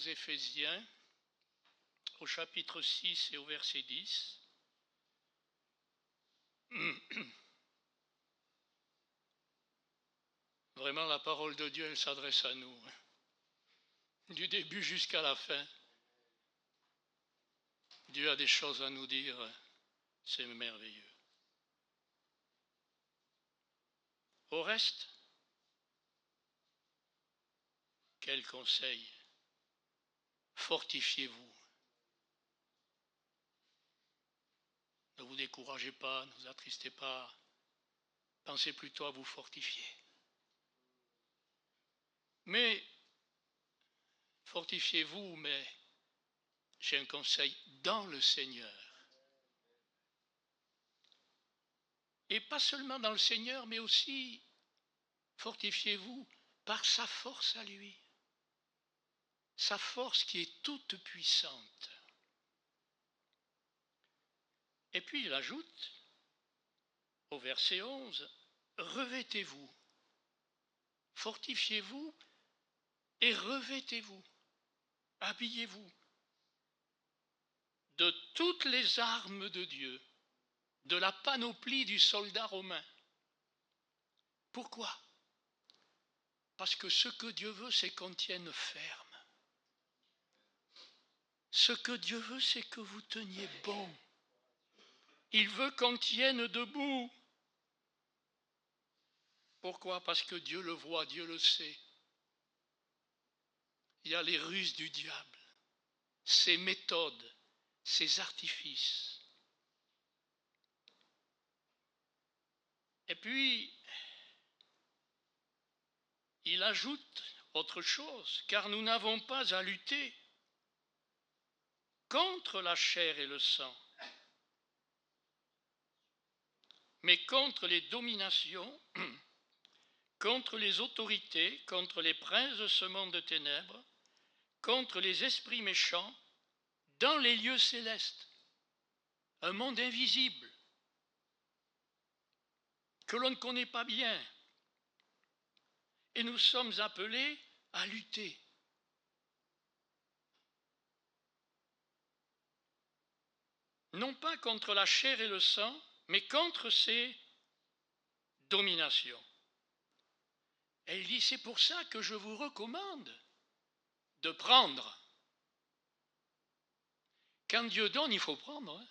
Éphésiens, au chapitre 6 et au verset 10. Vraiment, la parole de Dieu, elle s'adresse à nous, du début jusqu'à la fin. Dieu a des choses à nous dire, c'est merveilleux. Au reste, quel conseil? Fortifiez-vous. Ne vous découragez pas, ne vous attristez pas. Pensez plutôt à vous fortifier. Mais, fortifiez-vous, mais j'ai un conseil dans le Seigneur. Et pas seulement dans le Seigneur, mais aussi fortifiez-vous par sa force à lui. Sa force qui est toute puissante. Et puis il ajoute, au verset 11, revêtez-vous, fortifiez-vous et revêtez-vous, habillez-vous de toutes les armes de Dieu, de la panoplie du soldat romain. Pourquoi? Parce que ce que Dieu veut, c'est qu'on tienne ferme. Ce que Dieu veut, c'est que vous teniez bon. Il veut qu'on tienne debout. Pourquoi? Parce que Dieu le voit, Dieu le sait. Il y a les ruses du diable, ses méthodes, ses artifices. Et puis, il ajoute autre chose, car nous n'avons pas à lutter contre la chair et le sang, mais contre les dominations, contre les autorités, contre les princes de ce monde de ténèbres, contre les esprits méchants dans les lieux célestes, un monde invisible que l'on ne connaît pas bien. Et nous sommes appelés à lutter. Non pas contre la chair et le sang, mais contre ces dominations. Et il dit, c'est pour ça que je vous recommande de prendre. Quand Dieu donne, il faut prendre.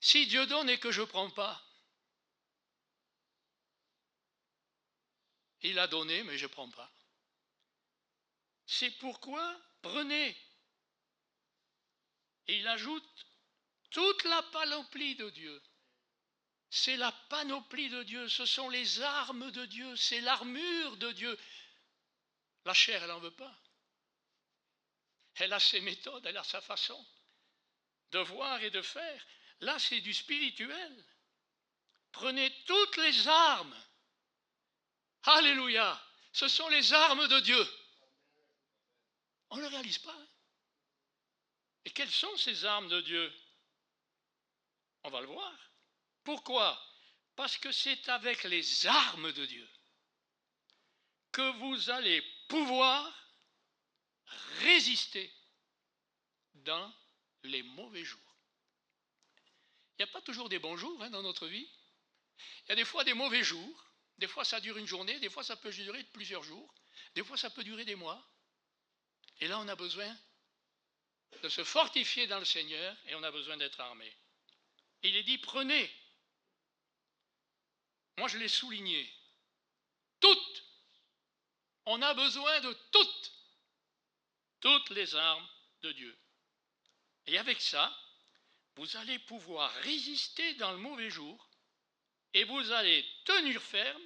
Si Dieu donne et que je ne prends pas, il a donné, mais je ne prends pas. C'est pourquoi prenez. Et il ajoute toute la panoplie de Dieu. C'est la panoplie de Dieu, ce sont les armes de Dieu, c'est l'armure de Dieu. La chair, elle n'en veut pas. Elle a ses méthodes, elle a sa façon de voir et de faire. Là, c'est du spirituel. Prenez toutes les armes. Alléluia. Ce sont les armes de Dieu. On ne le réalise pas. Et quelles sont ces armes de Dieu? On va le voir. Pourquoi? Parce que c'est avec les armes de Dieu que vous allez pouvoir résister dans les mauvais jours. Il n'y a pas toujours des bons jours dans notre vie. Il y a des fois des mauvais jours. Des fois ça dure une journée, des fois ça peut durer plusieurs jours, des fois ça peut durer des mois. Et là on a besoin de se fortifier dans le Seigneur et on a besoin d'être armé. Et il est dit prenez. Moi je l'ai souligné. Toutes. On a besoin de toutes les armes de Dieu. Et avec ça, vous allez pouvoir résister dans le mauvais jour et vous allez tenir ferme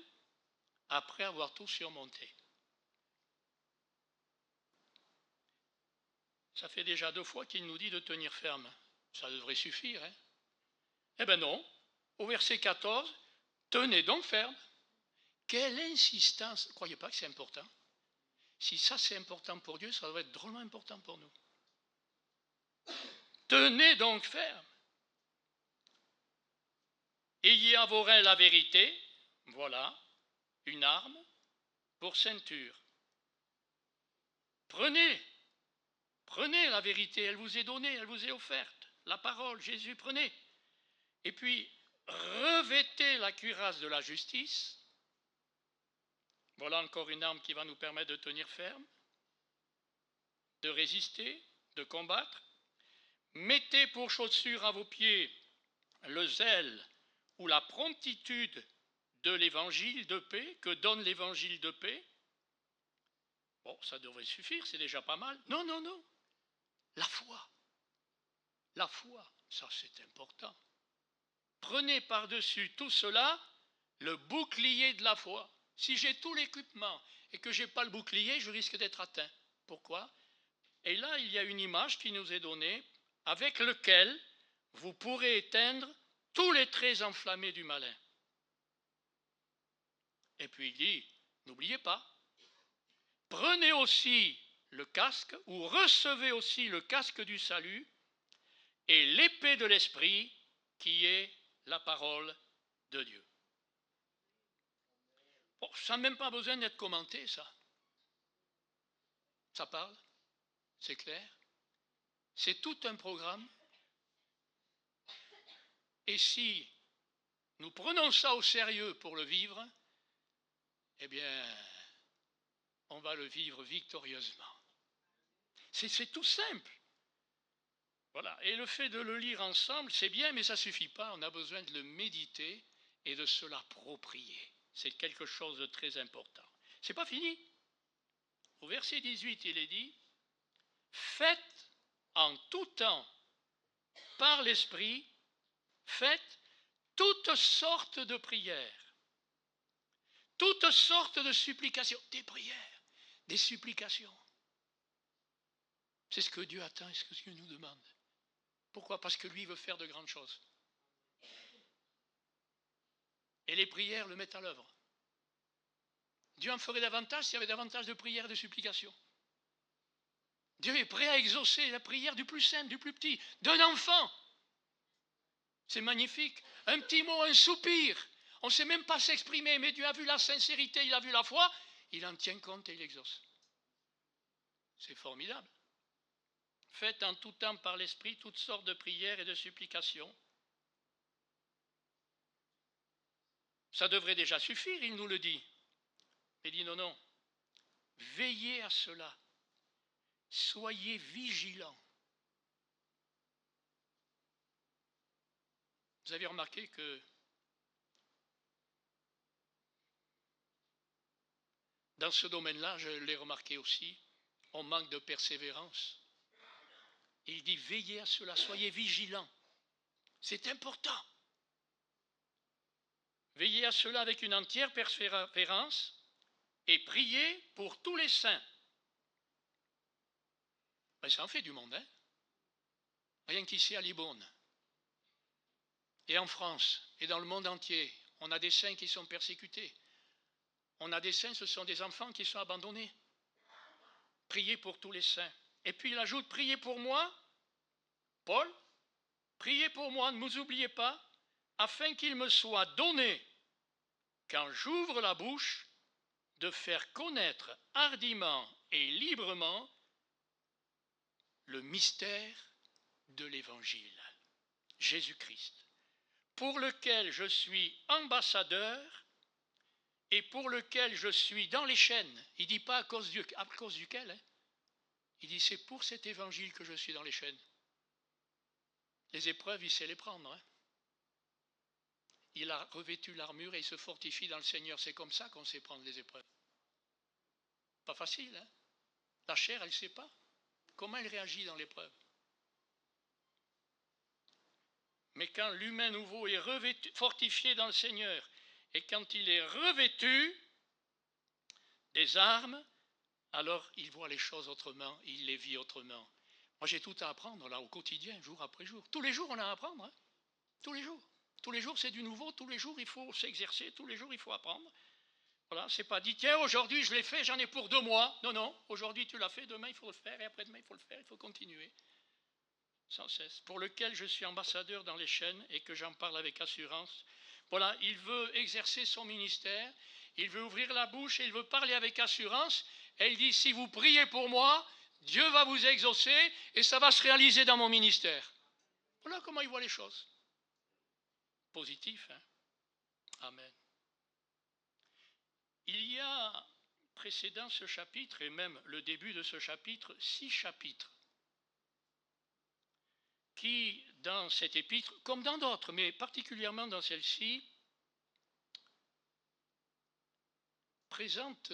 après avoir tout surmonté. Ça fait déjà 2 fois qu'il nous dit de tenir ferme. Ça devrait suffire. Eh bien non. Au verset 14, tenez donc ferme. Quelle insistance. Ne croyez pas que c'est important. Si ça c'est important pour Dieu, ça doit être drôlement important pour nous. Tenez donc ferme. Ayez à vos reins la vérité. Voilà, une arme pour ceinture. Prenez la vérité, elle vous est donnée, elle vous est offerte. La parole, Jésus, prenez. Et puis, revêtez la cuirasse de la justice. Voilà encore une arme qui va nous permettre de tenir ferme, de résister, de combattre. Mettez pour chaussure à vos pieds le zèle ou la promptitude de l'évangile de paix, que donne l'évangile de paix. Bon, ça devrait suffire, c'est déjà pas mal. Non, non, non. La foi. La foi, ça c'est important. Prenez par-dessus tout cela le bouclier de la foi. Si j'ai tout l'équipement et que je n'ai pas le bouclier, je risque d'être atteint. Pourquoi? Et là, il y a une image qui nous est donnée avec lequel vous pourrez éteindre tous les traits enflammés du malin. Et puis il dit, n'oubliez pas, prenez aussi le casque ou recevez aussi le casque du salut et l'épée de l'esprit qui est la parole de Dieu. Bon, ça n'a même pas besoin d'être commenté, ça. Ça parle, c'est clair. C'est tout un programme. Et si nous prenons ça au sérieux pour le vivre, eh bien, on va le vivre victorieusement. C'est tout simple. Voilà. Et le fait de le lire ensemble, c'est bien, mais ça ne suffit pas. On a besoin de le méditer et de se l'approprier. C'est quelque chose de très important. C'est pas fini. Au verset 18, il est dit, faites en tout temps, par l'Esprit, faites toutes sortes de prières, toutes sortes de supplications, des prières, des supplications. C'est ce que Dieu attend et ce que Dieu nous demande. Pourquoi? Parce que lui veut faire de grandes choses. Et les prières le mettent à l'œuvre. Dieu en ferait davantage s'il y avait davantage de prières et de supplications. Dieu est prêt à exaucer la prière du plus simple, du plus petit, d'un enfant. C'est magnifique. Un petit mot, un soupir. On ne sait même pas s'exprimer, mais Dieu a vu la sincérité, il a vu la foi, il en tient compte et il exauce. C'est formidable. Faites en tout temps par l'Esprit toutes sortes de prières et de supplications. Ça devrait déjà suffire, il nous le dit. Mais il dit non, non. Veillez à cela. Soyez vigilants. Vous avez remarqué que dans ce domaine-là, je l'ai remarqué aussi, on manque de persévérance. Il dit veillez à cela, soyez vigilants. C'est important. Veillez à cela avec une entière persévérance et priez pour tous les saints. Ben, ça en fait du monde, hein? Rien qu'ici à Libourne. Et en France, et dans le monde entier, on a des saints qui sont persécutés. On a des saints, ce sont des enfants qui sont abandonnés. Priez pour tous les saints. Et puis il ajoute, priez pour moi, Paul, priez pour moi, ne vous oubliez pas, afin qu'il me soit donné, quand j'ouvre la bouche, de faire connaître hardiment et librement le mystère de l'Évangile, Jésus-Christ, pour lequel je suis ambassadeur et pour lequel je suis dans les chaînes. Il ne dit pas à cause duquel, hein. Il dit c'est pour cet évangile que je suis dans les chaînes. Les épreuves, il sait les prendre. Hein. Il a revêtu l'armure et il se fortifie dans le Seigneur. C'est comme ça qu'on sait prendre les épreuves. Pas facile, hein. La chair, elle ne sait pas comment elle réagit dans l'épreuve. Mais quand l'humain nouveau est revêtu, fortifié dans le Seigneur, et quand il est revêtu des armes, alors il voit les choses autrement, il les vit autrement. Moi j'ai tout à apprendre là au quotidien, jour après jour. Tous les jours on a à apprendre, hein. Tous les jours. Tous les jours c'est du nouveau, tous les jours il faut s'exercer, tous les jours il faut apprendre. Voilà, c'est pas dit, tiens aujourd'hui je l'ai fait, j'en ai pour 2 mois. Non, non, aujourd'hui tu l'as fait, demain il faut le faire, et après-demain il faut le faire, il faut continuer. Sans cesse, pour lequel je suis ambassadeur dans les chaînes et que j'en parle avec assurance. Voilà, il veut exercer son ministère, il veut ouvrir la bouche et il veut parler avec assurance, Et il dit, si vous priez pour moi, Dieu va vous exaucer et ça va se réaliser dans mon ministère. Voilà comment il voit les choses. Positif, hein? Amen. Il y a, précédant ce chapitre, et même le début de ce chapitre, 6 chapitres qui, dans cet épître, comme dans d'autres, mais particulièrement dans celle-ci, présentent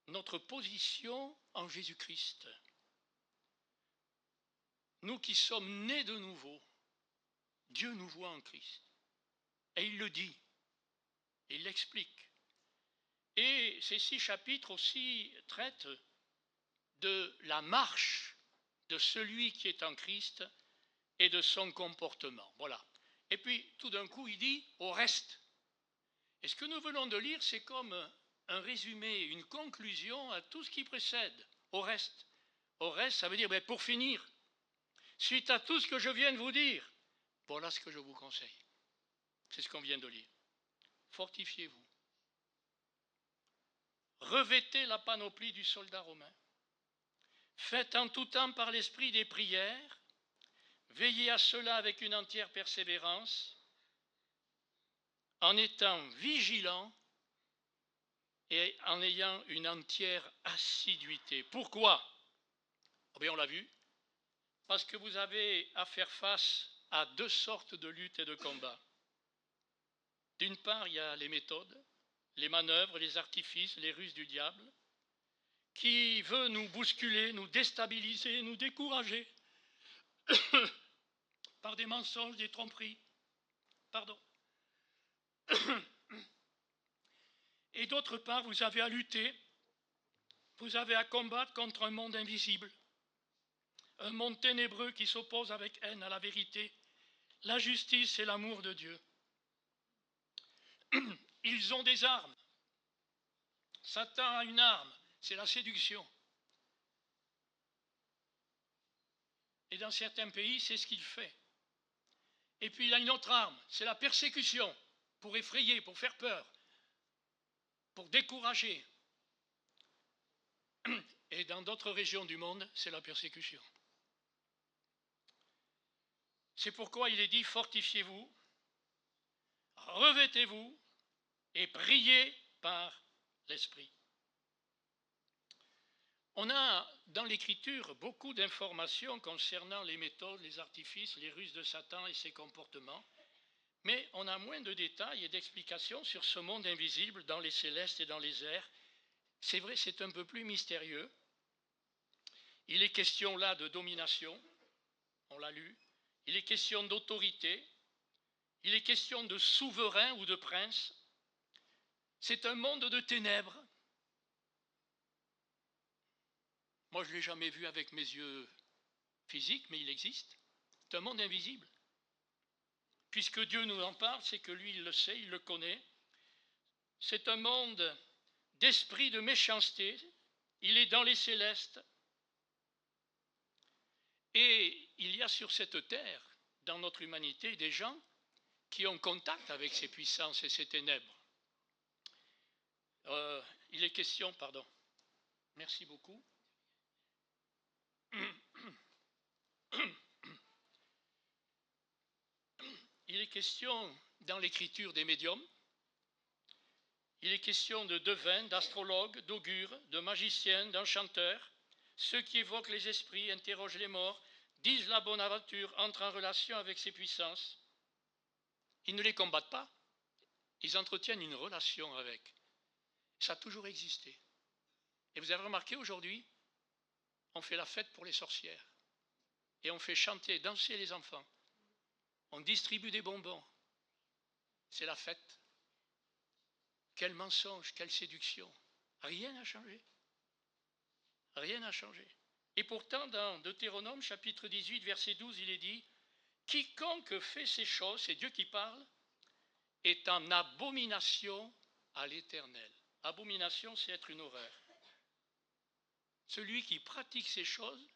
notre position en Jésus-Christ. Nous qui sommes nés de nouveau, Dieu nous voit en Christ. Et il le dit, il l'explique. Et ces 6 chapitres aussi traitent de la marche de celui qui est en Christ et de son comportement. Voilà. Et puis, tout d'un coup, il dit au reste. Et ce que nous venons de lire, c'est comme un résumé, une conclusion à tout ce qui précède. Au reste. Au reste, ça veut dire, pour finir, suite à tout ce que je viens de vous dire, voilà ce que je vous conseille. C'est ce qu'on vient de lire. Fortifiez-vous. Revêtez la panoplie du soldat romain. Faites en tout temps par l'esprit des prières. Veillez à cela avec une entière persévérance, en étant vigilant et en ayant une entière assiduité. Pourquoi? Oh bien, on l'a vu. Parce que vous avez à faire face à 2 sortes de luttes et de combats. D'une part, il y a les méthodes, les manœuvres, les artifices, les ruses du diable, qui veut nous bousculer, nous déstabiliser, nous décourager par des mensonges, des tromperies. Pardon. Et d'autre part, vous avez à lutter, vous avez à combattre contre un monde invisible, un monde ténébreux qui s'oppose avec haine à la vérité, la justice et l'amour de Dieu. Ils ont des armes. Satan a une arme, c'est la séduction. Et dans certains pays, c'est ce qu'il fait. Et puis il a une autre arme, c'est la persécution, pour effrayer, pour faire peur, pour décourager. Et dans d'autres régions du monde, c'est la persécution. C'est pourquoi il est dit, fortifiez-vous, revêtez-vous et priez par l'Esprit. On a dans l'Écriture beaucoup d'informations concernant les méthodes, les artifices, les ruses de Satan et ses comportements, mais on a moins de détails et d'explications sur ce monde invisible dans les célestes et dans les airs. C'est vrai, c'est un peu plus mystérieux. Il est question là de domination, on l'a lu. Il est question d'autorité. Il est question de souverain ou de prince. C'est un monde de ténèbres. Moi, je ne l'ai jamais vu avec mes yeux physiques, mais il existe. C'est un monde invisible. Puisque Dieu nous en parle, c'est que lui, il le sait, il le connaît. C'est un monde d'esprit de méchanceté. Il est dans les célestes. Et il y a sur cette terre, dans notre humanité, des gens qui ont contact avec ces puissances et ces ténèbres. Il est question, pardon, merci beaucoup. Il est question dans l'écriture des médiums, il est question de devins, d'astrologues, d'augures, de magiciens, d'enchanteurs, ceux qui évoquent les esprits, interrogent les morts, disent la bonne aventure, entrent en relation avec ces puissances. Ils ne les combattent pas, ils entretiennent une relation avec. Ça a toujours existé. Et vous avez remarqué aujourd'hui, on fait la fête pour les sorcières. Et on fait chanter, danser les enfants. On distribue des bonbons. C'est la fête. Quel mensonge, quelle séduction. Rien n'a changé. Rien n'a changé. Et pourtant, dans Deutéronome, chapitre 18, verset 12, il est dit « Quiconque fait ces choses, c'est Dieu qui parle, est en abomination à l'Éternel. » Abomination, c'est être une horreur. Celui qui pratique ces choses,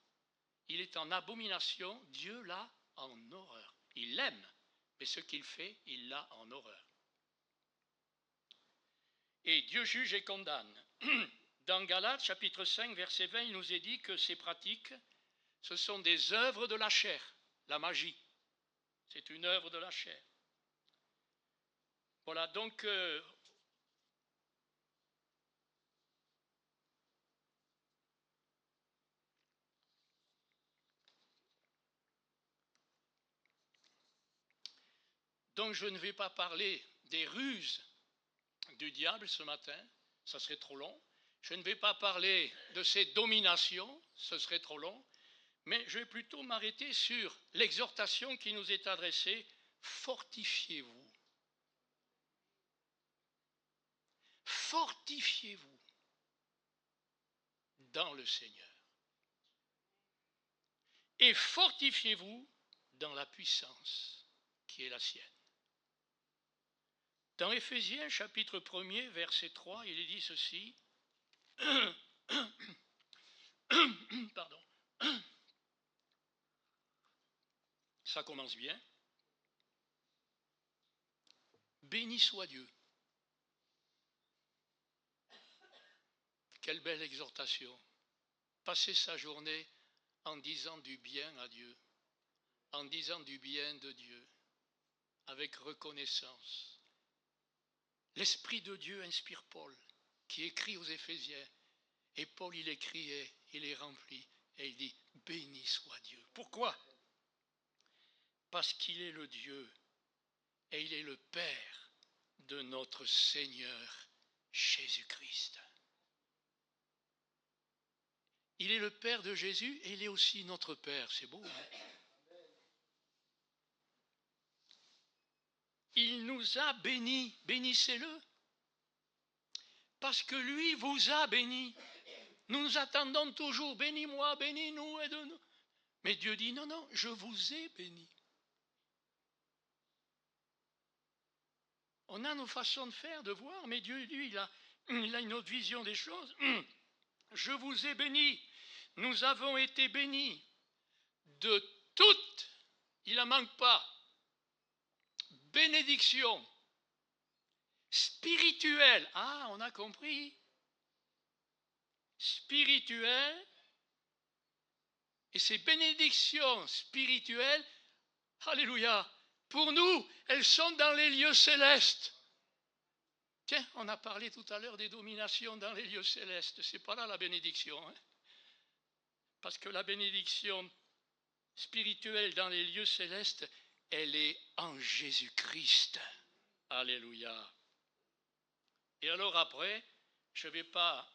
il est en abomination, Dieu l'a en horreur. Il l'aime, mais ce qu'il fait, il l'a en horreur. Et Dieu juge et condamne. dans Galates chapitre 5 verset 20, il nous est dit que ces pratiques, ce sont des œuvres de la chair, la magie. C'est une œuvre de la chair. Voilà, donc je ne vais pas parler des ruses du diable ce matin, ça serait trop long. Je ne vais pas parler de ses dominations, ce serait trop long. Mais je vais plutôt m'arrêter sur l'exhortation qui nous est adressée, fortifiez-vous. Fortifiez-vous dans le Seigneur. Et fortifiez-vous dans la puissance qui est la sienne. Dans Éphésiens chapitre 1er verset 3, il est dit ceci. Pardon. Ça commence bien. Béni soit Dieu. Quelle belle exhortation. Passer sa journée en disant du bien à Dieu, en disant du bien de Dieu, avec reconnaissance. L'Esprit de Dieu inspire Paul, qui écrit aux Éphésiens. Et Paul, il écrit et il est rempli. Et il dit, béni soit Dieu. Pourquoi? Parce qu'il est le Dieu et il est le Père de notre Seigneur Jésus-Christ. Il est le Père de Jésus et il est aussi notre Père. C'est beau, hein? Il nous a bénis. Bénissez-le. Parce que lui vous a bénis. Nous nous attendons toujours, bénis-moi, bénis-nous, aide-nous. Mais Dieu dit, non, non, je vous ai bénis. On a nos façons de faire, de voir, mais Dieu, lui, il a une autre vision des choses. Je vous ai bénis. Nous avons été bénis de toutes, il n'en manque pas, bénédiction spirituelle. Ah, on a compris. Spirituelle. Et ces bénédictions spirituelles, alléluia, pour nous, elles sont dans les lieux célestes. Tiens, on a parlé tout à l'heure des dominations dans les lieux célestes. C'est pas là la bénédiction. Hein? Parce que la bénédiction spirituelle dans les lieux célestes, elle est en Jésus-Christ. Alléluia. Et alors après, je ne vais pas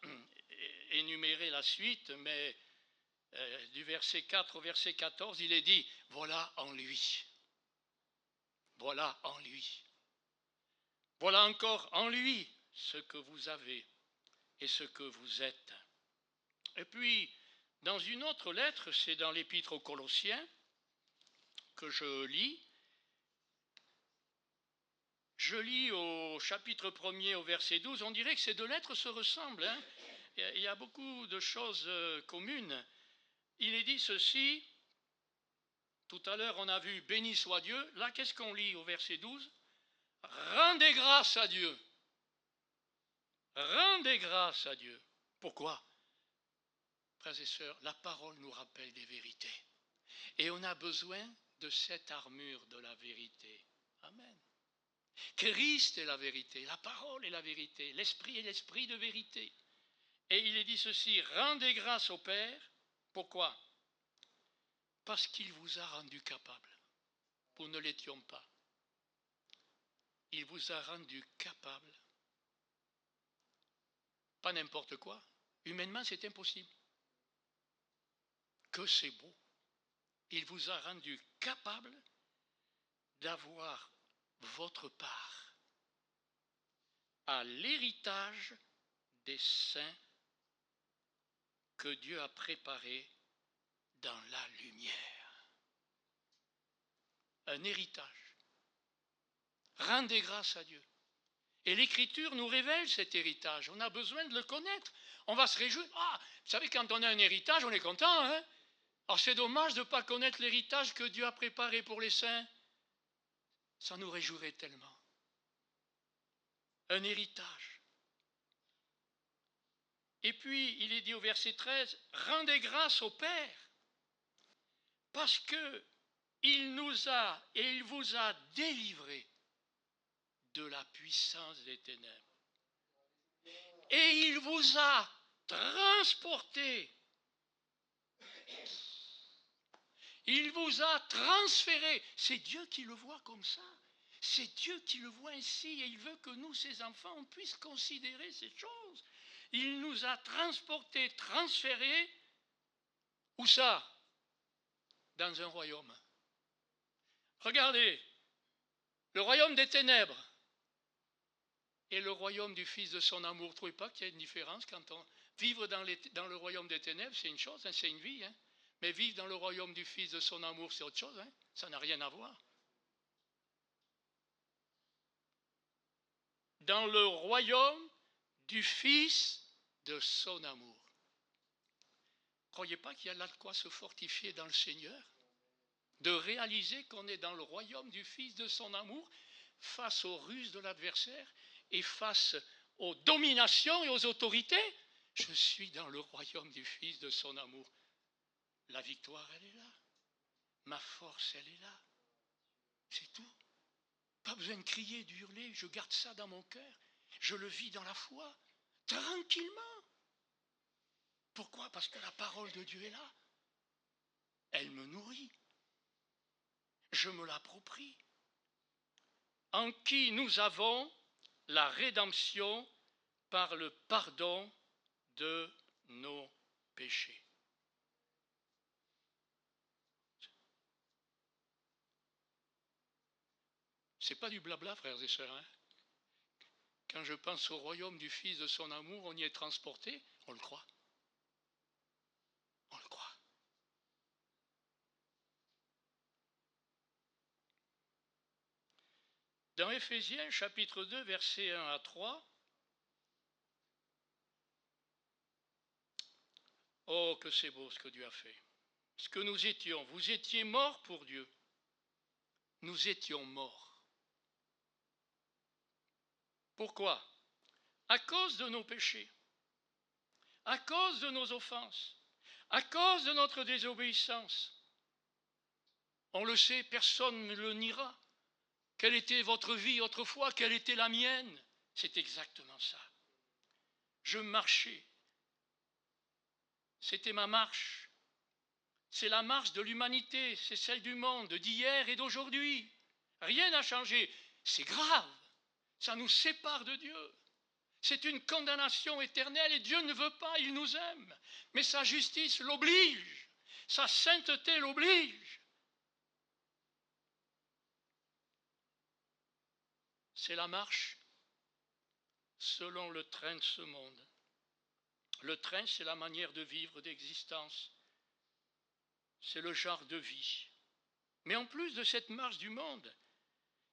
énumérer la suite, mais du verset 4 au verset 14, il est dit, voilà en lui. Voilà en lui. Voilà encore en lui ce que vous avez et ce que vous êtes. Et puis, dans une autre lettre, c'est dans l'épître aux Colossiens que je lis. Je lis au chapitre 1er au verset 12, on dirait que ces deux lettres se ressemblent. Hein. Il y a beaucoup de choses communes. Il est dit ceci, tout à l'heure on a vu « Béni soit Dieu ». Là, qu'est-ce qu'on lit au verset 12 ? « Rendez grâce à Dieu ». Rendez grâce à Dieu. Pourquoi ? Frères et sœurs, la parole nous rappelle des vérités. Et on a besoin de cette armure de la vérité. Amen. Christ est la vérité, la parole est la vérité, l'esprit est l'esprit de vérité. Et il est dit ceci, rendez grâce au Père. Pourquoi ? Parce qu'il vous a rendu capable. Vous ne l'étions pas. Il vous a rendu capable. Pas n'importe quoi. Humainement, c'est impossible. Que c'est beau. Il vous a rendu capable d'avoir votre part à l'héritage des saints que Dieu a préparé dans la lumière. Un héritage. Rendez grâce à Dieu. Et l'Écriture nous révèle cet héritage. On a besoin de le connaître. On va se réjouir. Ah, vous savez, quand on a un héritage, on est content, hein? Alors c'est dommage de ne pas connaître l'héritage que Dieu a préparé pour les saints. Ça nous réjouirait tellement. Un héritage. Et puis, il est dit au verset 13, « Rendez grâce au Père, parce que il nous a et il vous a délivrés de la puissance des ténèbres. Et il vous a transportés. Il vous a transférés. » C'est Dieu qui le voit comme ça. C'est Dieu qui le voit ainsi et il veut que nous, ses enfants, on puisse considérer ces choses. Il nous a transportés, transférés. Où ça? Dans un royaume. Regardez, le royaume des ténèbres et le royaume du Fils de son amour. Vous ne trouvez pas qu'il y a une différence quand on vivre dans le royaume des ténèbres, c'est une chose, hein, c'est une vie. Hein. Mais vivre dans le royaume du Fils de son amour, c'est autre chose. Hein, ça n'a rien à voir. Dans le royaume du Fils de son amour. Croyez pas qu'il y a là de quoi se fortifier dans le Seigneur? De réaliser qu'on est dans le royaume du Fils de son amour face aux ruses de l'adversaire et face aux dominations et aux autorités. Je suis dans le royaume du Fils de son amour. La victoire, elle est là. Ma force, elle est là. C'est tout. Pas besoin de crier, de hurler. Je garde ça dans mon cœur. Je le vis dans la foi, tranquillement. Pourquoi? Parce que la parole de Dieu est là. Elle me nourrit. Je me l'approprie. En qui nous avons la rédemption par le pardon de nos péchés. C'est pas du blabla, frères et sœurs. Hein? Quand je pense au royaume du Fils de son amour, on y est transporté, on le croit. On le croit. Dans Éphésiens chapitre 2, versets 1 à 3, oh, que c'est beau ce que Dieu a fait. Ce que nous étions, vous étiez morts pour Dieu. Nous étions morts. Pourquoi? À cause de nos péchés, à cause de nos offenses, à cause de notre désobéissance. On le sait, personne ne le niera. Quelle était votre vie autrefois? Quelle était la mienne? C'est exactement ça. Je marchais. C'était ma marche. C'est la marche de l'humanité, c'est celle du monde, d'hier et d'aujourd'hui. Rien n'a changé. C'est grave. Ça nous sépare de Dieu. C'est une condamnation éternelle et Dieu ne veut pas, il nous aime. Mais sa justice l'oblige. Sa sainteté l'oblige. C'est la marche selon le train de ce monde. Le train, c'est la manière de vivre, d'existence. C'est le genre de vie. Mais en plus de cette marche du monde,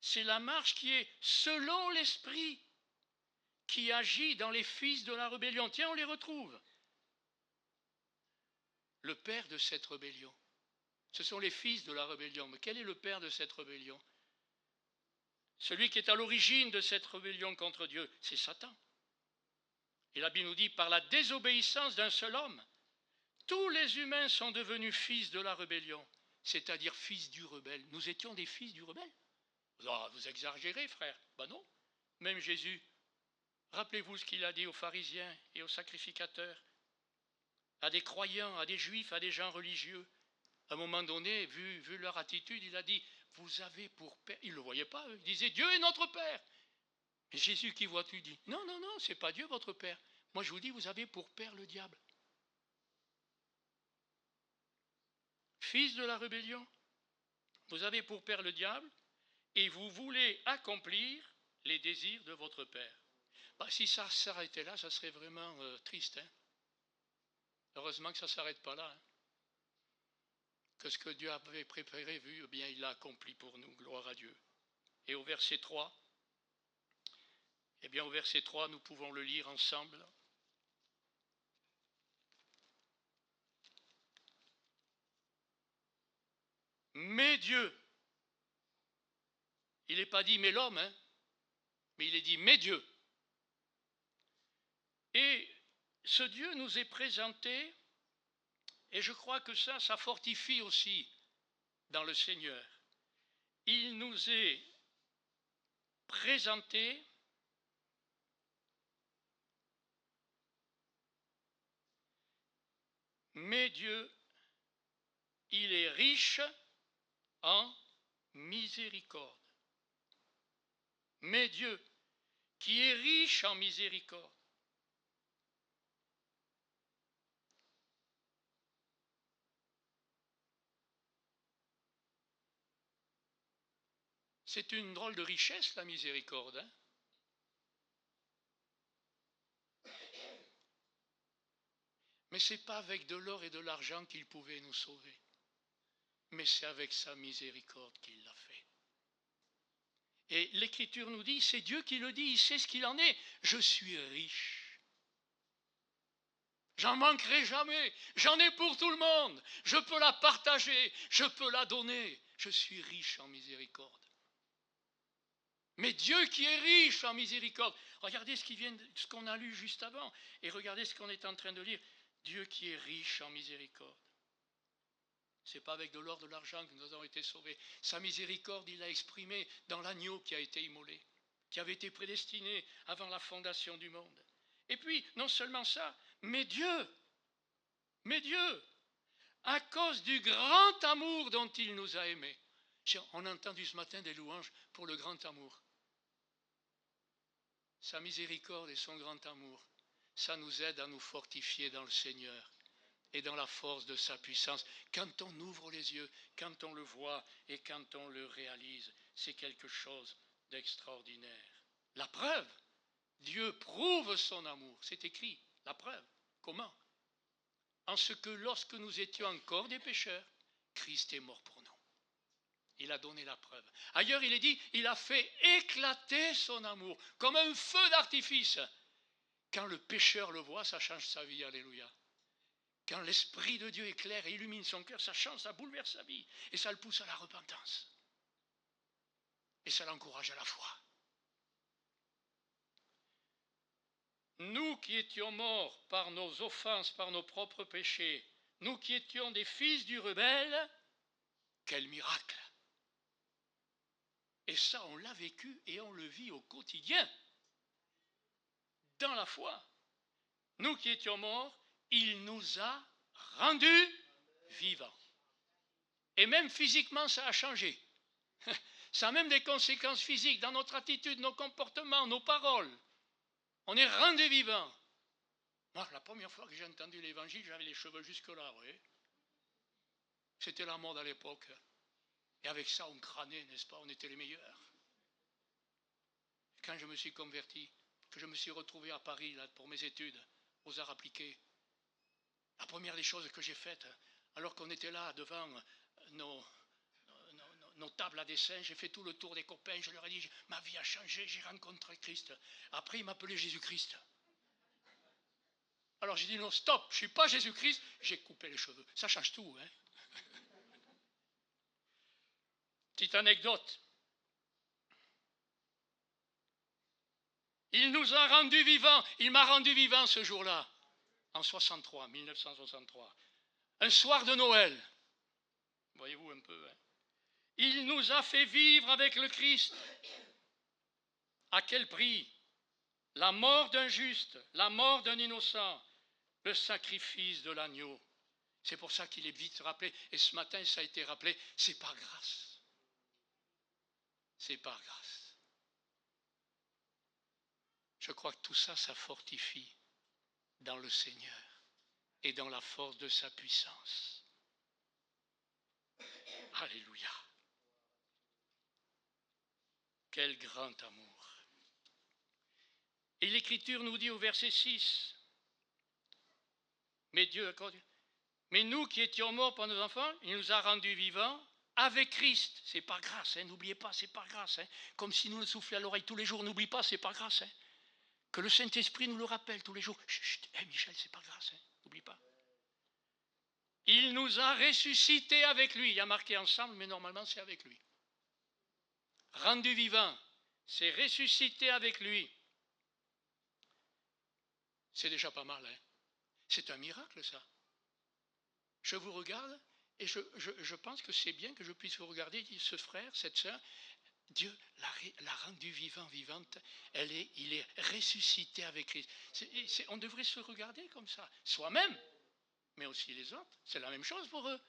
c'est la marche qui est selon l'esprit, qui agit dans les fils de la rébellion. Tiens, on les retrouve. Le père de cette rébellion, ce sont les fils de la rébellion. Mais quel est le père de cette rébellion? Celui qui est à l'origine de cette rébellion contre Dieu, c'est Satan. Et la Bible nous dit, par la désobéissance d'un seul homme, tous les humains sont devenus fils de la rébellion, c'est-à-dire fils du rebelle. Nous étions des fils du rebelle. Oh, vous exagérez, frère. Ben non. Même Jésus, rappelez-vous ce qu'il a dit aux pharisiens et aux sacrificateurs, à des croyants, à des juifs, à des gens religieux. À un moment donné, vu leur attitude, il a dit, vous avez pour père, ils ne le voyaient pas, eux. Il disait, Dieu est notre père. Et Jésus, qui vois-tu, dit, non, non, non, c'est pas Dieu votre père. Moi, je vous dis, vous avez pour père le diable. Fils de la rébellion, vous avez pour père le diable, et vous voulez accomplir les désirs de votre père. Bah, si ça s'arrêtait là, ça serait vraiment triste. Hein. Heureusement que ça ne s'arrête pas là. Hein. Que ce que Dieu avait préparé, vu, eh bien, il l'a accompli pour nous. Gloire à Dieu. Et au verset 3, eh bien, au verset 3, nous pouvons le lire ensemble. Mais Dieu, il n'est pas dit mais l'homme, hein, mais il est dit mais Dieu. Et ce Dieu nous est présenté, et je crois que ça fortifie aussi dans le Seigneur. Il nous est présenté mais Dieu, il est riche en miséricorde. Mais Dieu, qui est riche en miséricorde. C'est une drôle de richesse, la miséricorde. Hein? Mais ce n'est pas avec de l'or et de l'argent qu'il pouvait nous sauver. Mais c'est avec sa miséricorde qu'il l'a fait. Et l'Écriture nous dit, c'est Dieu qui le dit, il sait ce qu'il en est. Je suis riche. J'en manquerai jamais. J'en ai pour tout le monde. Je peux la partager. Je peux la donner. Je suis riche en miséricorde. Mais Dieu qui est riche en miséricorde. Regardez ce qu'on a lu juste avant. Et regardez ce qu'on est en train de lire. Dieu qui est riche en miséricorde. Ce n'est pas avec de l'or, de l'argent que nous avons été sauvés. Sa miséricorde, il l'a exprimée dans l'agneau qui a été immolé, qui avait été prédestiné avant la fondation du monde. Et puis, non seulement ça, mais Dieu, à cause du grand amour dont il nous a aimés. On a entendu ce matin des louanges pour le grand amour. Sa miséricorde et son grand amour, ça nous aide à nous fortifier dans le Seigneur et dans la force de sa puissance. Quand on ouvre les yeux, quand on le voit et quand on le réalise, c'est quelque chose d'extraordinaire. La preuve, Dieu prouve son amour, c'est écrit, la preuve. Comment? En ce que lorsque nous étions encore des pécheurs, Christ est mort pour nous. Il a donné la preuve. Ailleurs, il est dit, il a fait éclater son amour, comme un feu d'artifice. Quand le pécheur le voit, ça change sa vie, alléluia. Quand l'Esprit de Dieu éclaire et illumine son cœur, ça change, ça bouleverse sa vie. Et ça le pousse à la repentance. Et ça l'encourage à la foi. Nous qui étions morts par nos offenses, par nos propres péchés, nous qui étions des fils du rebelle, quel miracle! Et ça, on l'a vécu et on le vit au quotidien. Dans la foi. Nous qui étions morts, il nous a rendus vivants. Et même physiquement, ça a changé. Ça a même des conséquences physiques dans notre attitude, nos comportements, nos paroles. On est rendus vivants. Moi, la première fois que j'ai entendu l'évangile, j'avais les cheveux jusque-là, vous voyez. C'était la mode à l'époque. Et avec ça, on crânait, n'est-ce pas? On était les meilleurs. Et quand je me suis converti, que je me suis retrouvé à Paris là, pour mes études, aux arts appliqués, la première des choses que j'ai faites, alors qu'on était là devant nos tables à dessin, j'ai fait tout le tour des copains, je leur ai dit, ma vie a changé, j'ai rencontré Christ. Après, ils m'appelaient Jésus-Christ. Alors j'ai dit, non, stop, je ne suis pas Jésus-Christ, j'ai coupé les cheveux. Ça change tout, hein. Petite anecdote. Il nous a rendus vivants, il m'a rendu vivant ce jour-là, en 1963. Un soir de Noël. Voyez-vous un peu, hein. Il nous a fait vivre avec le Christ. À quel prix? La mort d'un juste, la mort d'un innocent, le sacrifice de l'agneau. C'est pour ça qu'il est vite rappelé, et ce matin ça a été rappelé, c'est par grâce. C'est par grâce. Je crois que tout ça, ça fortifie dans le Seigneur et dans la force de sa puissance. Alléluia. Quel grand amour. Et l'Écriture nous dit au verset 6, mais nous qui étions morts par nos enfants, il nous a rendus vivants avec Christ. C'est par grâce, hein, n'oubliez pas, c'est par grâce. Hein, comme si nous le soufflions à l'oreille tous les jours, n'oublie pas, c'est par grâce. Hein, que le Saint-Esprit nous le rappelle tous les jours. Chut, hey Michel, c'est par grâce, hein, n'oublie pas. Il nous a ressuscités avec lui. Il y a marqué ensemble, mais normalement c'est avec lui. Rendu vivant, c'est ressuscité avec lui. C'est déjà pas mal, hein. C'est un miracle, ça. Je vous regarde et je pense que c'est bien que je puisse vous regarder et dire, ce frère, cette sœur, Dieu l'a rendu vivante, il est ressuscité avec Christ. On devrait se regarder comme ça, soi-même, mais aussi les autres. C'est la même chose pour eux.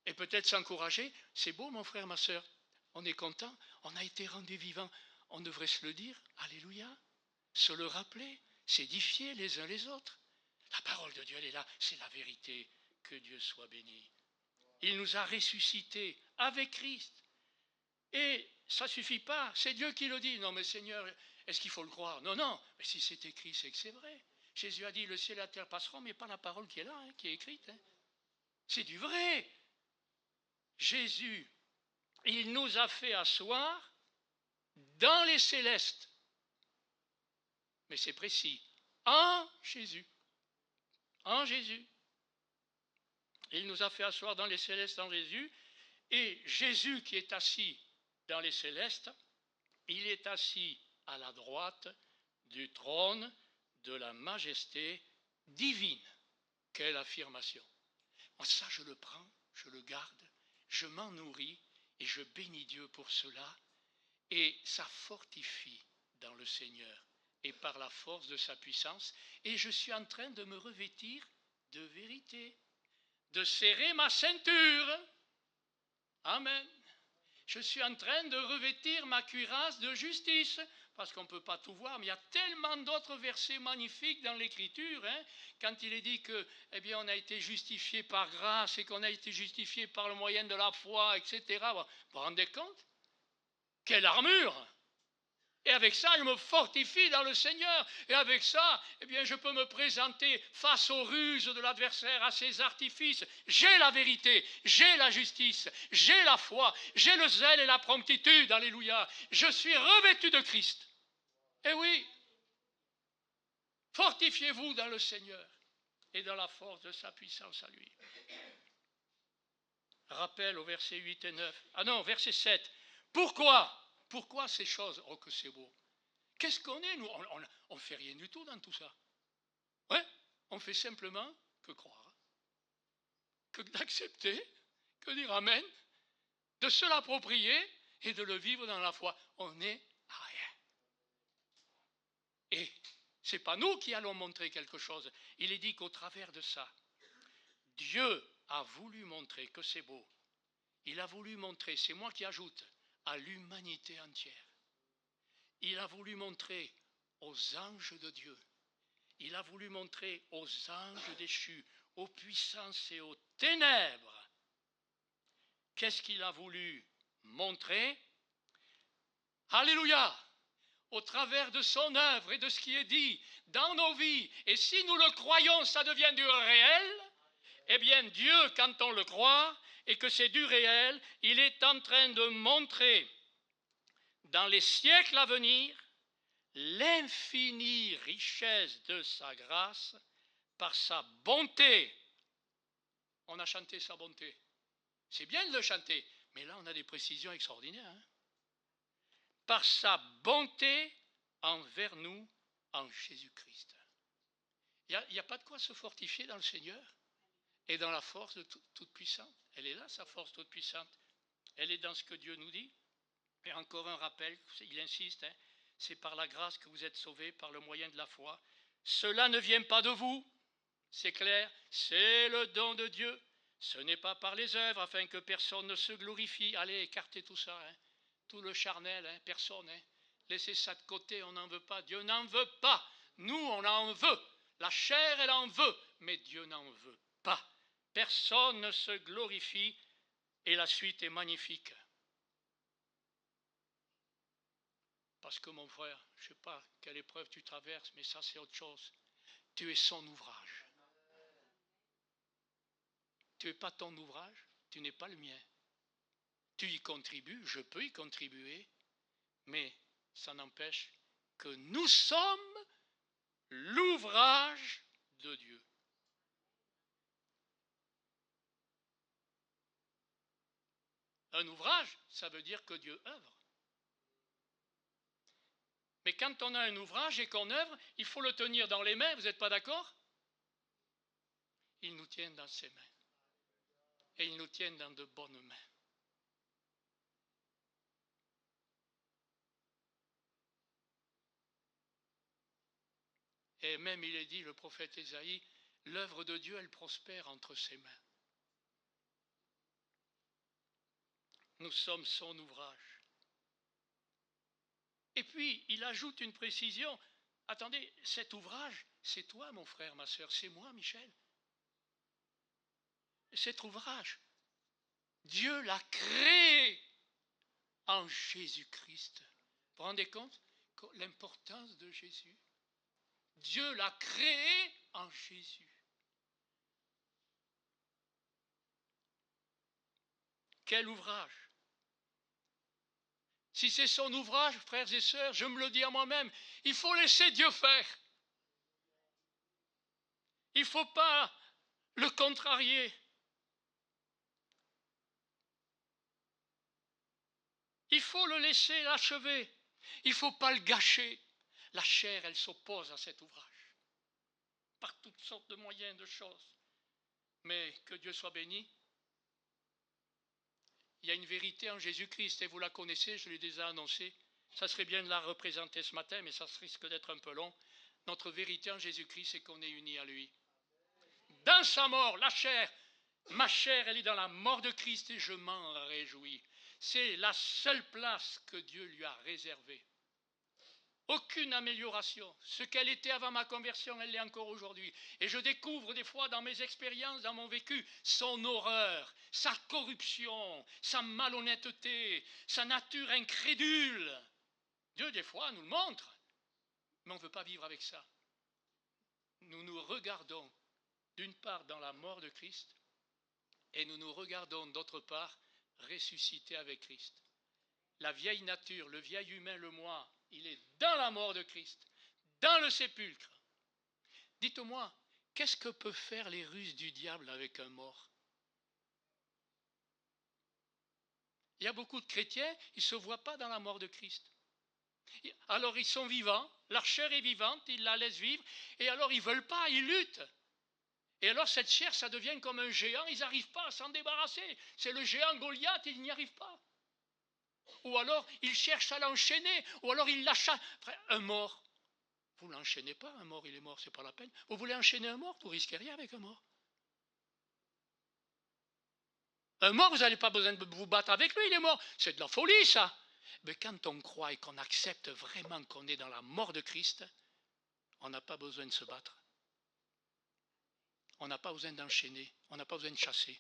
Et peut-être s'encourager, c'est beau mon frère, ma sœur, on est content, on a été rendu vivant. On devrait se le dire, alléluia, se le rappeler, s'édifier les uns les autres. La parole de Dieu, elle est là, c'est la vérité. Que Dieu soit béni. Il nous a ressuscités avec Christ. Et ça ne suffit pas, c'est Dieu qui le dit. Non mais Seigneur, est-ce qu'il faut le croire? Non, non, mais si c'est écrit, c'est que c'est vrai. Jésus a dit, le ciel et la terre passeront, mais pas la parole qui est là, qui est écrite. C'est du vrai. Jésus, il nous a fait asseoir dans les célestes. Mais c'est précis, en Jésus. En Jésus. Il nous a fait asseoir dans les célestes en Jésus. Et Jésus qui est assis dans les célestes, il est assis à la droite du trône de la majesté divine. Quelle affirmation! Moi, ça, je le prends, je le garde, je m'en nourris et je bénis Dieu pour cela. Et ça fortifie dans le Seigneur et par la force de sa puissance. Et je suis en train de me revêtir de vérité, de serrer ma ceinture. Amen. Je suis en train de revêtir ma cuirasse de justice, parce qu'on ne peut pas tout voir, mais il y a tellement d'autres versets magnifiques dans l'Écriture, quand il est dit que, eh bien, on a été justifié par grâce et qu'on a été justifié par le moyen de la foi, etc. Vous vous rendez compte? Quelle armure! Et avec ça, je me fortifie dans le Seigneur. Et avec ça, eh bien, je peux me présenter face aux ruses de l'adversaire, à ses artifices. J'ai la vérité, j'ai la justice, j'ai la foi, j'ai le zèle et la promptitude. Alléluia. Je suis revêtu de Christ. Et oui, fortifiez-vous dans le Seigneur et dans la force de sa puissance à lui. Rappel au verset 8 et 9. Ah non, verset 7. Pourquoi ces choses? Oh, que c'est beau. Qu'est-ce qu'on est, nous? On ne fait rien du tout dans tout ça. Ouais, on fait simplement que croire, que d'accepter, que dire Amen, de se l'approprier et de le vivre dans la foi. On n'est à rien. Et ce n'est pas nous qui allons montrer quelque chose. Il est dit qu'au travers de ça, Dieu a voulu montrer que c'est beau. Il a voulu montrer, c'est moi qui ajoute, à l'humanité entière. Il a voulu montrer aux anges de Dieu. Il a voulu montrer aux anges déchus, aux puissances et aux ténèbres. Qu'est-ce qu'il a voulu montrer? Alléluia! Au travers de son œuvre et de ce qui est dit dans nos vies. Et si nous le croyons, ça devient du réel. Eh bien, Dieu, quand on le croit et que c'est du réel, il est en train de montrer dans les siècles à venir l'infinie richesse de sa grâce par sa bonté. On a chanté sa bonté. C'est bien de le chanter, mais là on a des précisions extraordinaires. Par sa bonté envers nous en Jésus-Christ. Il n'y a pas de quoi se fortifier dans le Seigneur et dans la force de toute puissante. Elle est là, sa force toute puissante. Elle est dans ce que Dieu nous dit. Et encore un rappel, il insiste, c'est par la grâce que vous êtes sauvés, par le moyen de la foi. Cela ne vient pas de vous, c'est clair, c'est le don de Dieu. Ce n'est pas par les œuvres, afin que personne ne se glorifie. Allez, écartez tout ça, tout le charnel, personne. Laissez ça de côté, on n'en veut pas. Dieu n'en veut pas. Nous, on en veut. La chair, elle en veut, mais Dieu n'en veut pas. Personne ne se glorifie, et la suite est magnifique. Parce que mon frère, je ne sais pas quelle épreuve tu traverses, mais ça c'est autre chose. Tu es son ouvrage. Tu n'es pas ton ouvrage, tu n'es pas le mien. Tu y contribues, je peux y contribuer, mais ça n'empêche que nous sommes l'ouvrage de Dieu. Un ouvrage, ça veut dire que Dieu œuvre. Mais quand on a un ouvrage et qu'on œuvre, il faut le tenir dans les mains, vous n'êtes pas d'accord? il nous tient dans ses mains. Et il nous tient dans de bonnes mains. Et même il est dit, le prophète Ésaïe, l'œuvre de Dieu, elle prospère entre ses mains. Nous sommes son ouvrage. Et puis, il ajoute une précision. Attendez, cet ouvrage, c'est toi, mon frère, ma sœur, c'est moi, Michel. Cet ouvrage, Dieu l'a créé en Jésus-Christ. Vous vous rendez compte l'importance de Jésus? Dieu l'a créé en Jésus. Quel ouvrage? Si c'est son ouvrage, frères et sœurs, je me le dis à moi-même, il faut laisser Dieu faire. Il ne faut pas le contrarier. Il faut le laisser l'achever. Il ne faut pas le gâcher. La chair, elle s'oppose à cet ouvrage. Par toutes sortes de moyens, de choses. Mais que Dieu soit béni. Il y a une vérité en Jésus-Christ et vous la connaissez, je l'ai déjà annoncé. Ça serait bien de la représenter ce matin, mais ça risque d'être un peu long. Notre vérité en Jésus-Christ, c'est qu'on est unis à lui. Dans sa mort, la chair, ma chair, elle est dans la mort de Christ et je m'en réjouis. C'est la seule place que Dieu lui a réservée. Aucune amélioration. Ce qu'elle était avant ma conversion, elle l'est encore aujourd'hui. Et je découvre des fois dans mes expériences, dans mon vécu, son horreur, sa corruption, sa malhonnêteté, sa nature incrédule. Dieu, des fois, nous le montre, mais on ne veut pas vivre avec ça. Nous nous regardons, d'une part, dans la mort de Christ, et nous nous regardons, d'autre part, ressuscités avec Christ. La vieille nature, le vieil humain, le moi, il est dans la mort de Christ, dans le sépulcre. Dites-moi, qu'est-ce que peuvent faire les ruses du diable avec un mort? Il y a beaucoup de chrétiens, ils ne se voient pas dans la mort de Christ. Alors ils sont vivants, leur chair est vivante, ils la laissent vivre, et alors ils ne veulent pas, ils luttent. Et alors cette chair, ça devient comme un géant, ils n'arrivent pas à s'en débarrasser. C'est le géant Goliath, ils n'y arrivent pas. Ou alors ils cherchent à l'enchaîner, ou alors ils l'achètent. Un mort, vous ne l'enchaînez pas, un mort il est mort, c'est pas la peine. Vous voulez enchaîner un mort, vous risquez rien avec un mort. Un mort, vous n'avez pas besoin de vous battre avec lui, il est mort. C'est de la folie ça. Mais quand on croit et qu'on accepte vraiment qu'on est dans la mort de Christ, on n'a pas besoin de se battre. On n'a pas besoin d'enchaîner, on n'a pas besoin de chasser.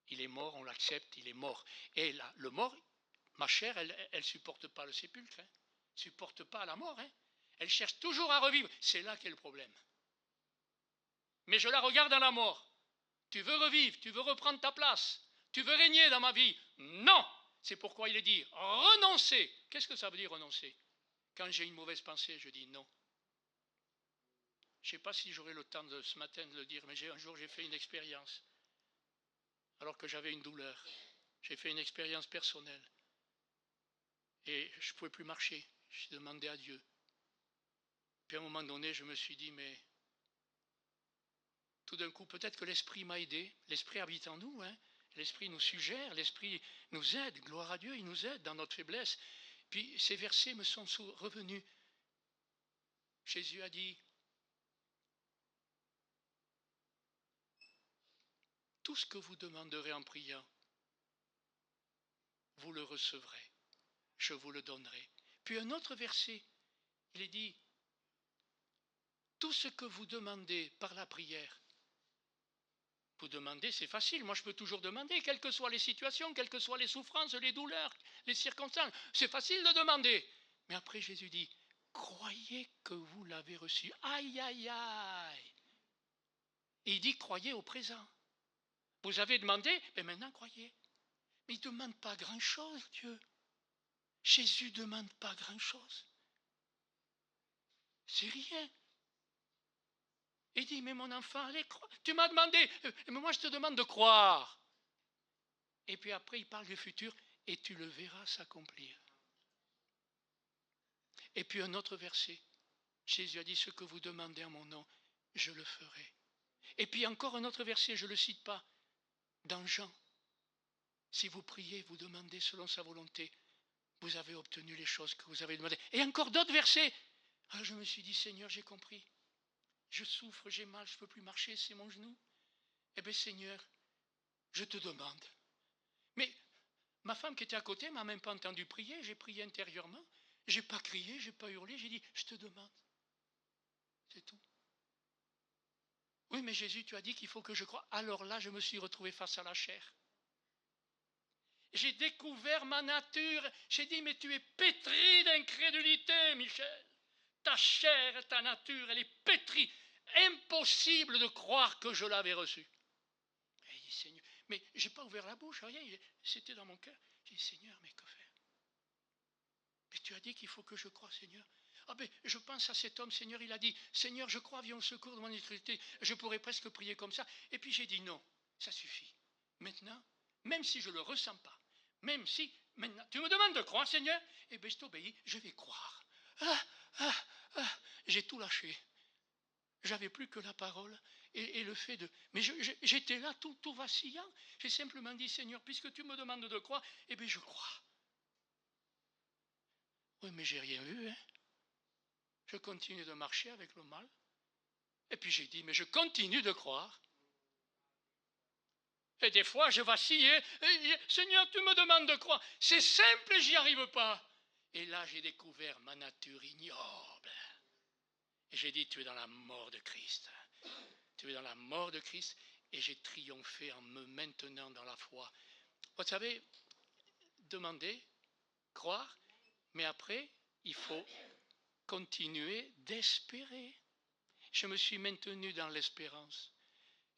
Il est mort, on l'accepte, il est mort. Et là, le mort, ma chair, elle ne supporte pas le sépulcre, elle ne supporte pas la mort. Elle cherche toujours à revivre. C'est là qu'est le problème. Mais je la regarde dans la mort. Tu veux revivre, tu veux reprendre ta place, tu veux régner dans ma vie. Non! C'est pourquoi il est dit renoncer. Qu'est-ce que ça veut dire renoncer? Quand j'ai une mauvaise pensée, je dis non. Je ne sais pas si j'aurai le temps de ce matin de le dire, mais un jour j'ai fait une expérience. Alors que j'avais une douleur. J'ai fait une expérience personnelle. Et je ne pouvais plus marcher. J'ai demandé à Dieu. Puis à un moment donné, je me suis dit, mais tout d'un coup, peut-être que l'Esprit m'a aidé. L'Esprit habite en nous. L'Esprit nous suggère, l'Esprit nous aide. Gloire à Dieu, il nous aide dans notre faiblesse. Puis ces versets me sont revenus. Jésus a dit, tout ce que vous demanderez en priant, vous le recevrez. Je vous le donnerai. Puis un autre verset, il est dit, tout ce que vous demandez par la prière, vous demandez, c'est facile, moi je peux toujours demander, quelles que soient les situations, quelles que soient les souffrances, les douleurs, les circonstances, c'est facile de demander. Mais après Jésus dit, croyez que vous l'avez reçu. Aïe, aïe, aïe. Et il dit, croyez au présent. Vous avez demandé, mais maintenant croyez. Mais il ne demande pas grand-chose, Dieu. Jésus ne demande pas grand-chose. C'est rien. Il dit, mais mon enfant, allez, croire. Tu m'as demandé, mais moi je te demande de croire. Et puis après, il parle du futur, et tu le verras s'accomplir. Et puis un autre verset, Jésus a dit, ce que vous demandez en mon nom, je le ferai. Et puis encore un autre verset, je ne le cite pas, dans Jean. Si vous priez, vous demandez selon sa volonté, vous avez obtenu les choses que vous avez demandées. Et encore d'autres versets. Alors je me suis dit, Seigneur, j'ai compris. Je souffre, j'ai mal, je ne peux plus marcher, c'est mon genou. Eh bien Seigneur, je te demande. Mais ma femme qui était à côté ne m'a même pas entendu prier, j'ai prié intérieurement. Je n'ai pas crié, je n'ai pas hurlé, j'ai dit, je te demande. C'est tout. Oui, mais Jésus, tu as dit qu'il faut que je croie. Alors là, je me suis retrouvé face à la chair. J'ai découvert ma nature. J'ai dit, mais tu es pétri d'incrédulité, Michel. Ta chair, ta nature, elle est pétrie. Impossible de croire que je l'avais reçue. Et il dit, Seigneur, mais je n'ai pas ouvert la bouche, rien. C'était dans mon cœur. J'ai dit, Seigneur, mais que faire? Mais tu as dit qu'il faut que je croie, Seigneur. Ah ben, je pense à cet homme, Seigneur, il a dit, Seigneur, je crois, viens au secours de mon incrédulité. Je pourrais presque prier comme ça. Et puis j'ai dit, non, ça suffit. Maintenant, même si je ne le ressens pas, même si, maintenant, tu me demandes de croire, Seigneur, eh bien, je t'obéis, je vais croire. J'ai tout lâché. J'avais plus que la parole et le fait de... Mais j'étais là tout vacillant. J'ai simplement dit, Seigneur, puisque tu me demandes de croire, eh bien, je crois. Oui, mais j'ai rien vu, hein. Je continue de marcher avec le mal. Et puis j'ai dit, mais je continue de croire. Et des fois, je vacillais. Seigneur, tu me demandes de croire. C'est simple et j'y arrive pas. Et là, j'ai découvert ma nature ignoble. Et j'ai dit, tu es dans la mort de Christ. Tu es dans la mort de Christ. Et j'ai triomphé en me maintenant dans la foi. Vous savez, demander, croire, mais après, il faut continuer d'espérer. Je me suis maintenu dans l'espérance.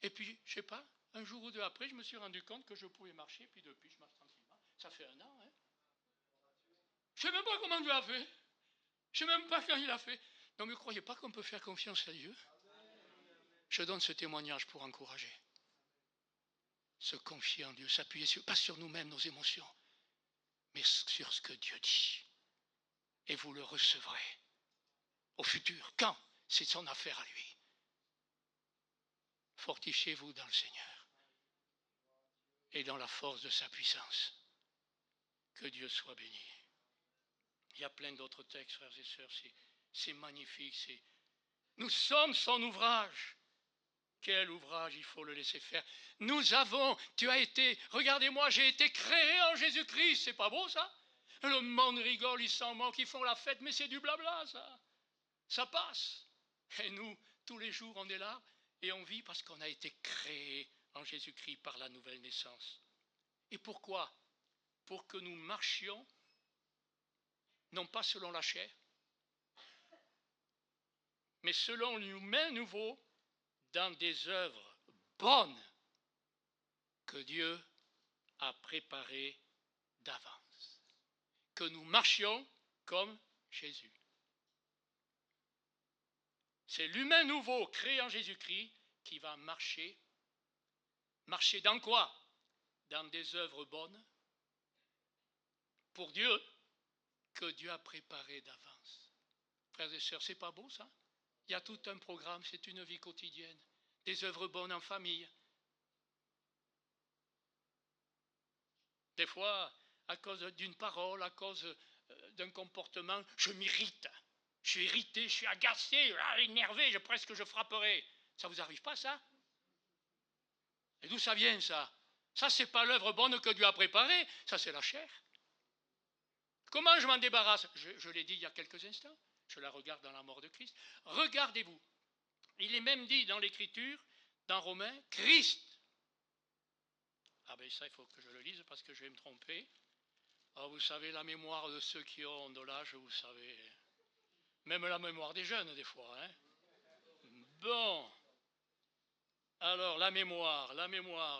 Et puis, je ne sais pas, un jour ou deux après, je me suis rendu compte que je pouvais marcher, puis depuis, je marche tranquillement. Ça fait 1 an, hein. Je ne sais même pas comment Dieu a fait. Je ne sais même pas quand il a fait. Non, mais ne croyez pas qu'on peut faire confiance à Dieu. Je donne ce témoignage pour encourager. Se confier en Dieu, s'appuyer pas sur nous-mêmes, nos émotions, mais sur ce que Dieu dit. Et vous le recevrez au futur. Quand? C'est son affaire à lui. Fortifiez-vous dans le Seigneur et dans la force de sa puissance. Que Dieu soit béni. Il y a plein d'autres textes, frères et sœurs, c'est magnifique. Nous sommes son ouvrage. Quel ouvrage, il faut le laisser faire. Nous avons, tu as été, regardez-moi, j'ai été créé en Jésus-Christ. C'est pas beau ça? Le monde rigole, ils s'en moquent, ils font la fête, mais c'est du blabla ça. Ça passe. Et nous, tous les jours, on est là et on vit parce qu'on a été créé en Jésus-Christ par la nouvelle naissance. Et pourquoi? Pour que nous marchions, non pas selon la chair, mais selon l'humain nouveau, dans des œuvres bonnes que Dieu a préparées d'avance. Que nous marchions comme Jésus. C'est l'humain nouveau créé en Jésus-Christ qui va marcher. Marcher dans quoi? Dans des œuvres bonnes pour Dieu que Dieu a préparées d'avance. Frères et sœurs, c'est pas beau ça? Il y a tout un programme, c'est une vie quotidienne. Des œuvres bonnes en famille. Des fois, à cause d'une parole, à cause d'un comportement, je m'irrite. Je suis irrité, je suis agacé, énervé, presque je frapperai. Ça vous arrive pas ça? Et d'où ça vient ça? Ça, c'est pas l'œuvre bonne que Dieu a préparée, ça c'est la chair. Comment je m'en débarrasse? Je l'ai dit il y a quelques instants, je la regarde dans la mort de Christ. Regardez-vous. Il est même dit dans l'Écriture, dans Romains, Christ. Ah ben ça, il faut que je le lise parce que je vais me tromper. Ah, vous savez, la mémoire de ceux qui ont de l'âge, vous savez, même la mémoire des jeunes des fois. Hein. Bon, alors la mémoire,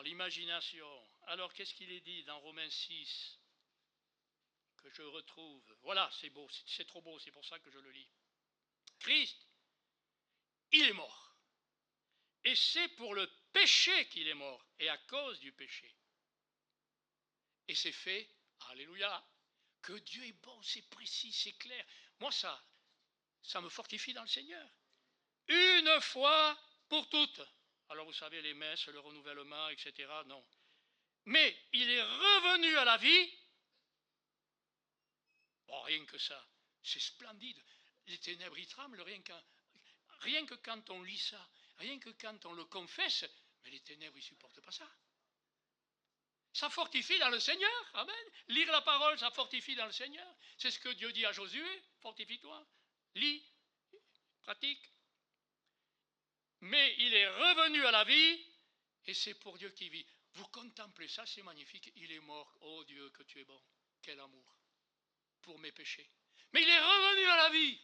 l'imagination. Alors qu'est-ce qu'il est dit dans Romains 6 que je retrouve? Voilà, c'est beau, c'est trop beau, c'est pour ça que je le lis. Christ, il est mort. Et c'est pour le péché qu'il est mort, et à cause du péché. Et c'est fait, alléluia, que Dieu est bon, c'est précis, c'est clair. Moi, ça me fortifie dans le Seigneur. Une fois pour toutes. Alors vous savez, les messes, le renouvellement, etc. Non. Mais il est revenu à la vie. Oh, rien que ça, c'est splendide. Les ténèbres, ils tremblent, rien que quand on lit ça, rien que quand on le confesse, mais les ténèbres, ils ne supportent pas ça. Ça fortifie dans le Seigneur, amen. Lire la parole, ça fortifie dans le Seigneur. C'est ce que Dieu dit à Josué, fortifie-toi, lis, pratique. Mais il est revenu à la vie, et c'est pour Dieu qui vit. Vous contemplez ça, c'est magnifique. Il est mort, oh Dieu, que tu es bon. Quel amour pour mes péchés. Mais il est revenu à la vie.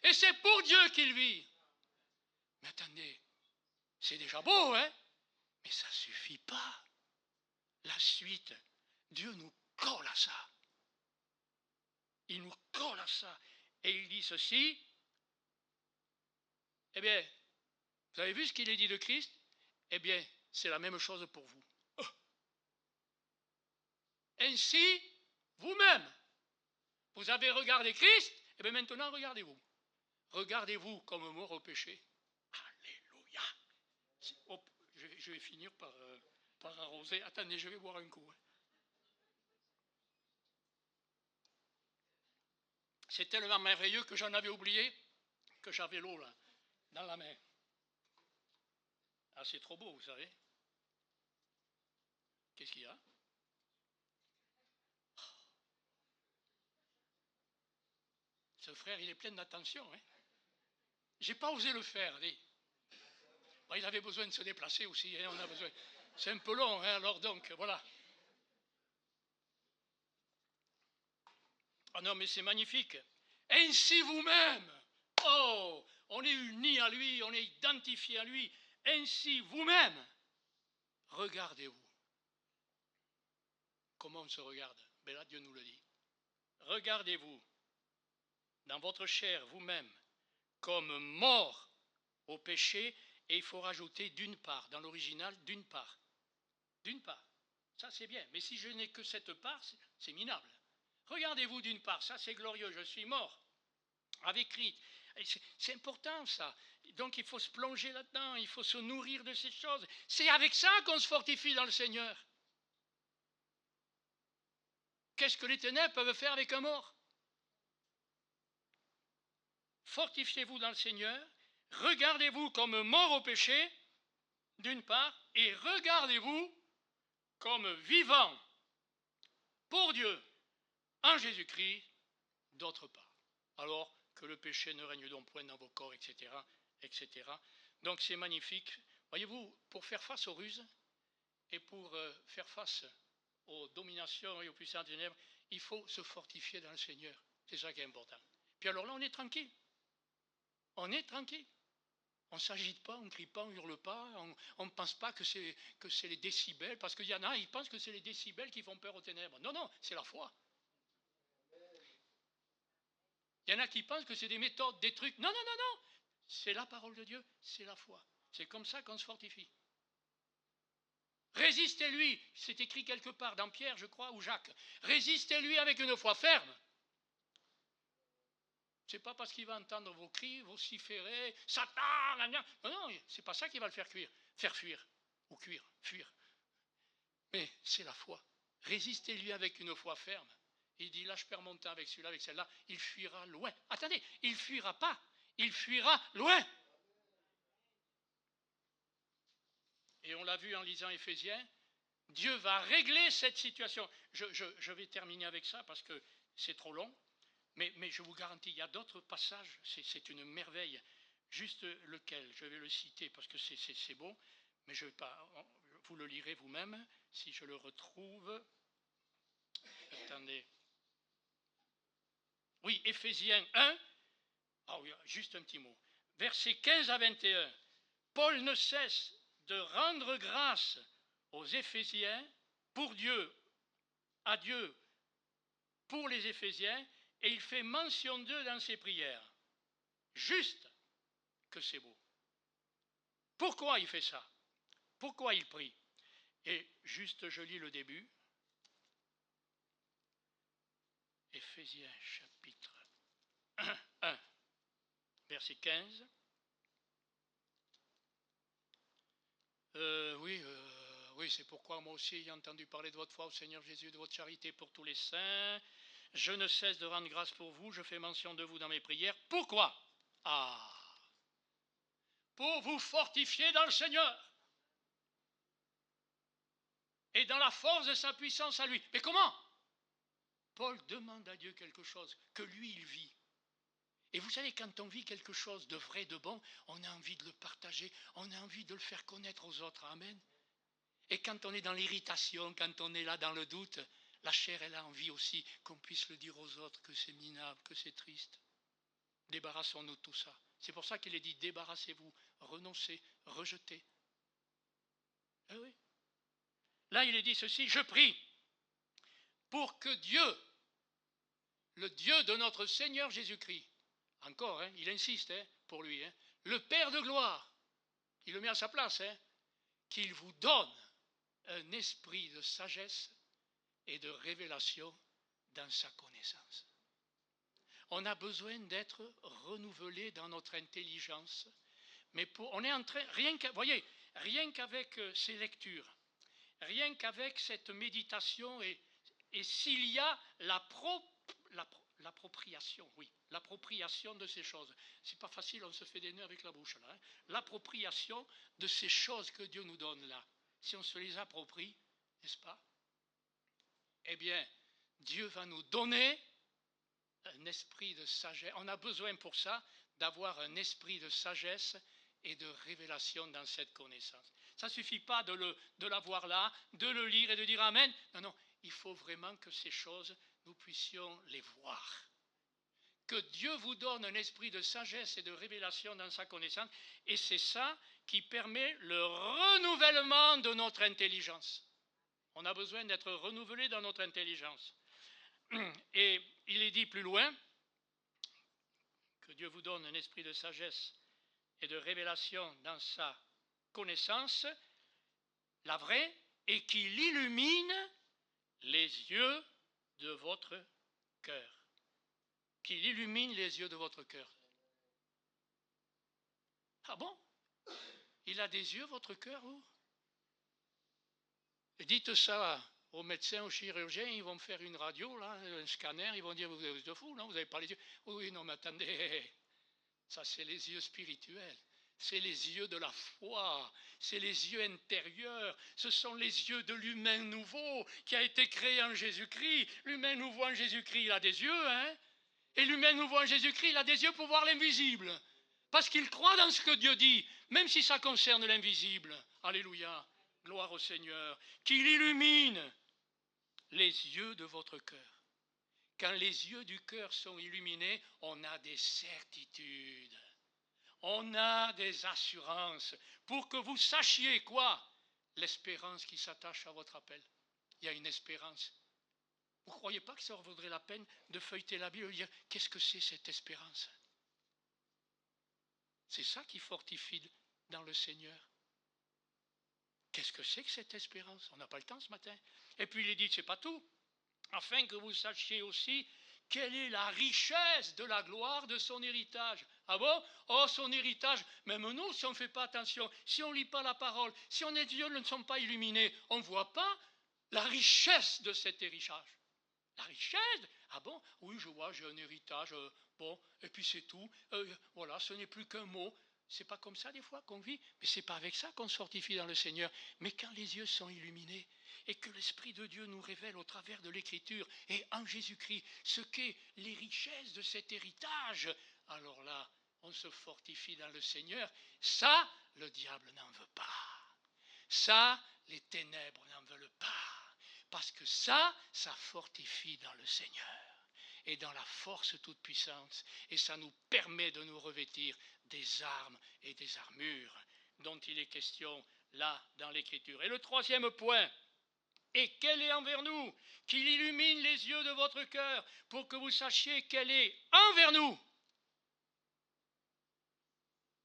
Et c'est pour Dieu qu'il vit. Mais attendez, c'est déjà beau, hein? Mais ça ne suffit pas. La suite, Dieu nous colle à ça. Il nous colle à ça. Et il dit ceci. Eh bien, vous avez vu ce qu'il est dit de Christ? Eh bien, c'est la même chose pour vous. Ainsi, vous-même, vous avez regardé Christ, et bien maintenant, regardez-vous. Regardez-vous comme mort au péché. Alléluia. Je vais finir par arroser. Attendez, je vais boire un coup. C'est tellement merveilleux que j'en avais oublié que j'avais l'eau là, dans la main. Ah, c'est trop beau, vous savez. Qu'est-ce qu'il y a? Ce frère, il est plein d'attention. Hein. J'ai pas osé le faire. Bon, il avait besoin de se déplacer aussi. Hein, on a besoin. C'est un peu long, hein, alors donc, voilà. Ah non, mais c'est magnifique. Ainsi vous-même, oh, on est unis à lui, on est identifié à lui. Ainsi vous-même, regardez-vous. Comment on se regarde? Ben là, Dieu nous le dit. Regardez-vous dans votre chair vous-même comme mort au péché, et il faut rajouter d'une part, dans l'original, d'une part. D'une part, ça c'est bien, mais si je n'ai que cette part, c'est minable. Regardez-vous d'une part, ça c'est glorieux, je suis mort avec Christ. C'est important ça. Donc il faut se plonger là-dedans, il faut se nourrir de ces choses. C'est avec ça qu'on se fortifie dans le Seigneur. Qu'est-ce que les ténèbres peuvent faire avec un mort? Fortifiez-vous dans le Seigneur, regardez-vous comme mort au péché, d'une part, et regardez-vous comme vivant pour Dieu en Jésus-Christ, d'autre part. Alors que le péché ne règne donc point dans vos corps, etc., etc. Donc c'est magnifique. Voyez-vous, pour faire face aux ruses et pour faire face aux dominations et aux puissances des ténèbres, il faut se fortifier dans le Seigneur. C'est ça qui est important. Puis alors là, on est tranquille. On est tranquille. On ne s'agite pas, on ne crie pas, on ne hurle pas, on ne pense pas que c'est les décibels, parce qu'il y en a, ils pensent que c'est les décibels qui font peur aux ténèbres. Non, non, c'est la foi. Il y en a qui pensent que c'est des méthodes, des trucs. Non, non, non, non. C'est la parole de Dieu, c'est la foi. C'est comme ça qu'on se fortifie. Résistez-lui, c'est écrit quelque part dans Pierre, je crois, ou Jacques. Résistez-lui avec une foi ferme. C'est pas parce qu'il va entendre vos cris, vos sifférer, Satan, non, non, c'est pas ça qui va le faire fuir, ou fuir. Mais c'est la foi. Résistez-lui avec une foi ferme. Il dit, là je perds mon temps avec celui-là, avec celle-là, il fuira loin. Attendez, il fuira pas, il fuira loin. Et on l'a vu en lisant Éphésiens, Dieu va régler cette situation. Je vais terminer avec ça parce que c'est trop long, mais je vous garantis, il y a d'autres passages, c'est une merveille. Juste lequel, je vais le citer parce que c'est beau, mais je vais pas, vous le lirez vous-même si je le retrouve. Attendez. Oui, Éphésiens 1. Ah oui, juste un petit mot. Versets 15 à 21. Paul ne cesse de rendre grâce aux Éphésiens pour Dieu, à Dieu pour les Éphésiens, et il fait mention d'eux dans ses prières. Juste que c'est beau. Pourquoi il fait ça? Pourquoi il prie? Et juste, je lis le début. Éphésiens chapitre 1, verset 15. Oui, c'est pourquoi moi aussi, ayant entendu parler de votre foi au Seigneur Jésus, de votre charité pour tous les saints, je ne cesse de rendre grâce pour vous, je fais mention de vous dans mes prières. Pourquoi? Pour vous fortifier dans le Seigneur et dans la force de sa puissance à lui. Mais comment? Paul demande à Dieu quelque chose que lui, il vit. Et vous savez, quand on vit quelque chose de vrai, de bon, on a envie de le partager, on a envie de le faire connaître aux autres. Amen. Et quand on est dans l'irritation, quand on est là dans le doute, la chair, elle a envie aussi qu'on puisse le dire aux autres que c'est minable, que c'est triste. Débarrassons-nous de tout ça. C'est pour ça qu'il est dit, débarrassez-vous, renoncez, rejetez. Eh oui. Là, il est dit ceci, je prie pour que Dieu, le Dieu de notre Seigneur Jésus-Christ, encore, il insiste pour lui, le Père de gloire, il le met à sa place, qu'il vous donne un esprit de sagesse et de révélation dans sa connaissance. On a besoin d'être renouvelé dans notre intelligence, mais on est en train, voyez, rien qu'avec ces lectures, rien qu'avec cette méditation, et s'il y a l'appropriation, l'appropriation de ces choses. C'est pas facile, on se fait des nœuds avec la bouche là. L'appropriation de ces choses que Dieu nous donne là. Si on se les approprie, n'est-ce pas? Eh bien, Dieu va nous donner un esprit de sagesse. On a besoin pour ça d'avoir un esprit de sagesse et de révélation dans cette connaissance. Ça ne suffit pas de l'avoir là, de le lire et de dire Amen. Non, il faut vraiment que ces choses, nous puissions les voir. Que Dieu vous donne un esprit de sagesse et de révélation dans sa connaissance, et c'est ça qui permet le renouvellement de notre intelligence. On a besoin d'être renouvelé dans notre intelligence. Et il est dit plus loin, que Dieu vous donne un esprit de sagesse et de révélation dans sa connaissance, la vraie, et qu'il illumine les yeux de votre cœur. Qu'il illumine les yeux de votre cœur. Ah bon? Il a des yeux, votre cœur, vous? Dites ça aux médecins, aux chirurgiens, ils vont me faire une radio, là, un scanner, ils vont dire, vous êtes fou, non? Vous n'avez pas les yeux? Oui, non, mais attendez, ça c'est les yeux spirituels. C'est les yeux de la foi, c'est les yeux intérieurs, ce sont les yeux de l'humain nouveau qui a été créé en Jésus-Christ. L'humain nouveau en Jésus-Christ, il a des yeux, et l'humain nouveau en Jésus-Christ, il a des yeux pour voir l'invisible. Parce qu'il croit dans ce que Dieu dit, même si ça concerne l'invisible. Alléluia, gloire au Seigneur. Qu'il illumine les yeux de votre cœur. Quand les yeux du cœur sont illuminés, on a des certitudes. On a des assurances pour que vous sachiez quoi? L'espérance qui s'attache à votre appel. Il y a une espérance. Vous ne croyez pas que ça vaudrait la peine de feuilleter la Bible et de dire qu'est-ce que c'est cette espérance? C'est ça qui fortifie dans le Seigneur. Qu'est-ce que c'est que cette espérance? On n'a pas le temps ce matin. Et puis il est dit, c'est pas tout. Afin que vous sachiez aussi quelle est la richesse de la gloire de son héritage. Ah bon? Oh, son héritage, même nous, si on ne fait pas attention, si on ne lit pas la parole, si les yeux ne sont pas illuminés, on ne voit pas la richesse de cet héritage. La richesse? Ah bon? Oui, je vois, j'ai un héritage, bon, et puis c'est tout. Voilà, ce n'est plus qu'un mot. C'est pas comme ça des fois qu'on vit, mais c'est pas avec ça qu'on se fortifie dans le Seigneur. Mais quand les yeux sont illuminés et que l'Esprit de Dieu nous révèle au travers de l'Écriture et en Jésus-Christ ce qu'est les richesses de cet héritage, alors là, on se fortifie dans le Seigneur. Ça, le diable n'en veut pas. Ça, les ténèbres n'en veulent pas. Parce que ça fortifie dans le Seigneur et dans la force toute puissante, et ça nous permet de nous revêtir des armes et des armures dont il est question là dans l'Écriture. Et le troisième point, et quel est envers nous, qu'il illumine les yeux de votre cœur pour que vous sachiez quel est envers nous.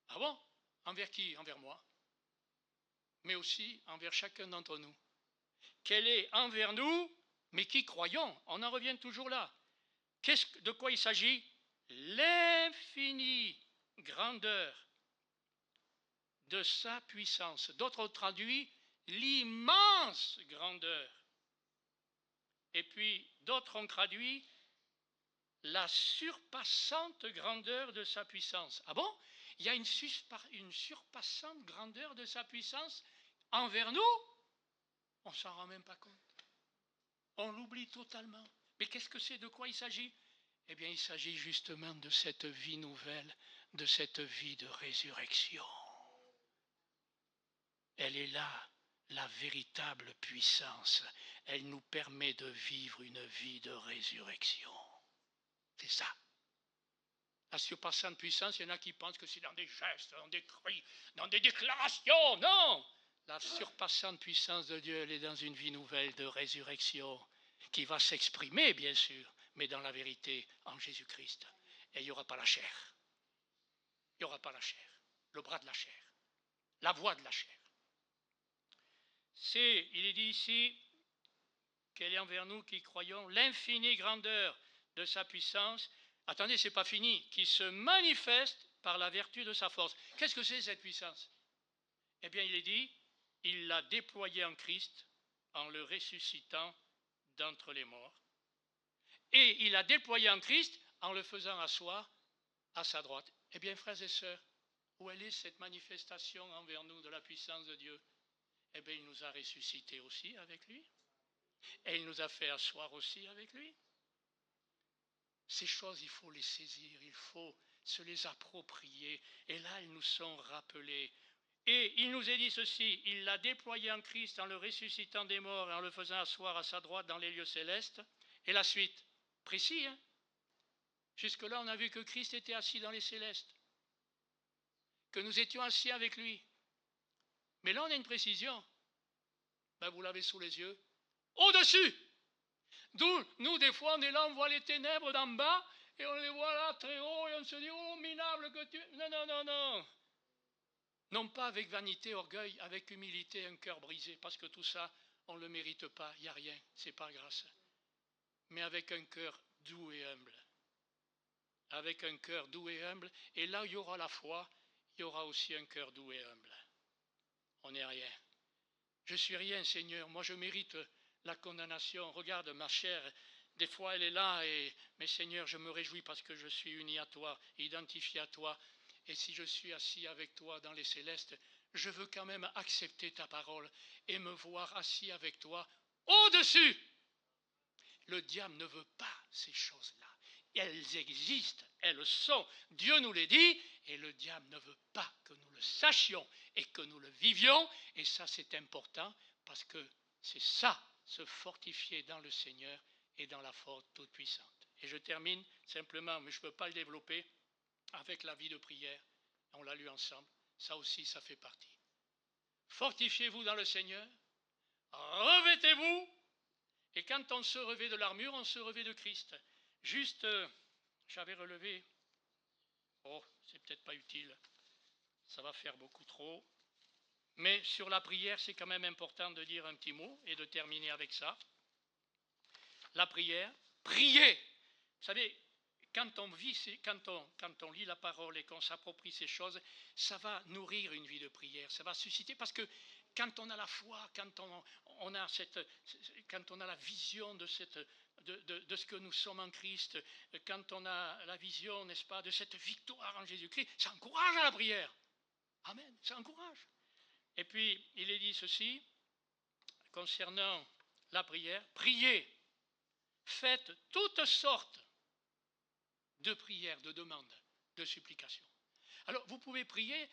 Ah bon? Envers qui? Envers moi, mais aussi envers chacun d'entre nous. Quel est envers nous, mais qui croyons? On en revient toujours là. De quoi il s'agit? L'infinie grandeur de sa puissance. D'autres ont traduit l'immense grandeur. Et puis d'autres ont traduit la surpassante grandeur de sa puissance. Ah bon? Il y a une surpassante grandeur de sa puissance envers nous? On ne s'en rend même pas compte. On l'oublie totalement. Mais qu'est-ce que c'est? De quoi il s'agit? Eh bien, il s'agit justement de cette vie nouvelle, de cette vie de résurrection. Elle est là, la véritable puissance. Elle nous permet de vivre une vie de résurrection. C'est ça. La surpassante puissance, il y en a qui pensent que c'est dans des gestes, dans des cris, dans des déclarations. Non! La surpassante puissance de Dieu, elle est dans une vie nouvelle de résurrection qui va s'exprimer, bien sûr, mais dans la vérité, en Jésus-Christ. Et il n'y aura pas la chair. Il n'y aura pas la chair. Le bras de la chair. La voix de la chair. Il est dit ici qu'elle est envers nous qui croyons l'infinie grandeur de sa puissance. Attendez, ce n'est pas fini. Qui se manifeste par la vertu de sa force. Qu'est-ce que c'est cette puissance? Eh bien, il est dit, il l'a déployée en Christ en le ressuscitant d'entre les morts. Et il l'a déployé en Christ en le faisant asseoir à sa droite. Eh bien, frères et sœurs, où elle est cette manifestation envers nous de la puissance de Dieu? Eh bien, il nous a ressuscités aussi avec lui. Et il nous a fait asseoir aussi avec lui. Ces choses, il faut les saisir, il faut se les approprier. Et là, elles nous sont rappelées. Et il nous est dit ceci, il l'a déployé en Christ en le ressuscitant des morts et en le faisant asseoir à sa droite dans les lieux célestes. Et la suite, précis, hein? Jusque-là, on a vu que Christ était assis dans les célestes, que nous étions assis avec lui. Mais là, on a une précision. Ben, vous l'avez sous les yeux. Au-dessus! D'où, nous, des fois, on est là, on voit les ténèbres d'en bas, et on les voit là très haut, et on se dit, oh, minable que tu... Non, non, non, non. Non pas avec vanité, orgueil, avec humilité, un cœur brisé, parce que tout ça, on ne le mérite pas, il n'y a rien, c'est par grâce. Mais avec un cœur doux et humble. Avec un cœur doux et humble, et là, il y aura la foi, il y aura aussi un cœur doux et humble. On n'est rien. Je suis rien, Seigneur, moi je mérite la condamnation. Regarde, ma chair, des fois elle est là, mais Seigneur, je me réjouis parce que je suis uni à toi, identifié à toi. Et si je suis assis avec toi dans les célestes, je veux quand même accepter ta parole et me voir assis avec toi au-dessus. Le diable ne veut pas ces choses-là. Elles existent, elles sont. Dieu nous les dit, et le diable ne veut pas que nous le sachions et que nous le vivions. Et ça, c'est important parce que c'est ça, se fortifier dans le Seigneur et dans la force toute puissante. Et je termine simplement, mais je ne peux pas le développer, avec la vie de prière. On l'a lu ensemble. Ça aussi, ça fait partie. Fortifiez-vous dans le Seigneur, revêtez-vous. Et quand on se revêt de l'armure, on se revêt de Christ. Juste, j'avais relevé, oh, c'est peut-être pas utile, ça va faire beaucoup trop, mais sur la prière, c'est quand même important de dire un petit mot et de terminer avec ça. La prière, prier. Vous savez, quand on vit, quand on lit la parole et qu'on s'approprie ces choses, ça va nourrir une vie de prière, ça va susciter, parce que quand on a la foi, quand on a la vision de ce que nous sommes en Christ, quand on a la vision, n'est-ce pas, de cette victoire en Jésus-Christ, ça encourage à la prière. Amen, ça encourage. Et puis, il est dit ceci, concernant la prière, priez, faites toutes sortes de prières, de demandes, de supplications. Alors, vous pouvez prier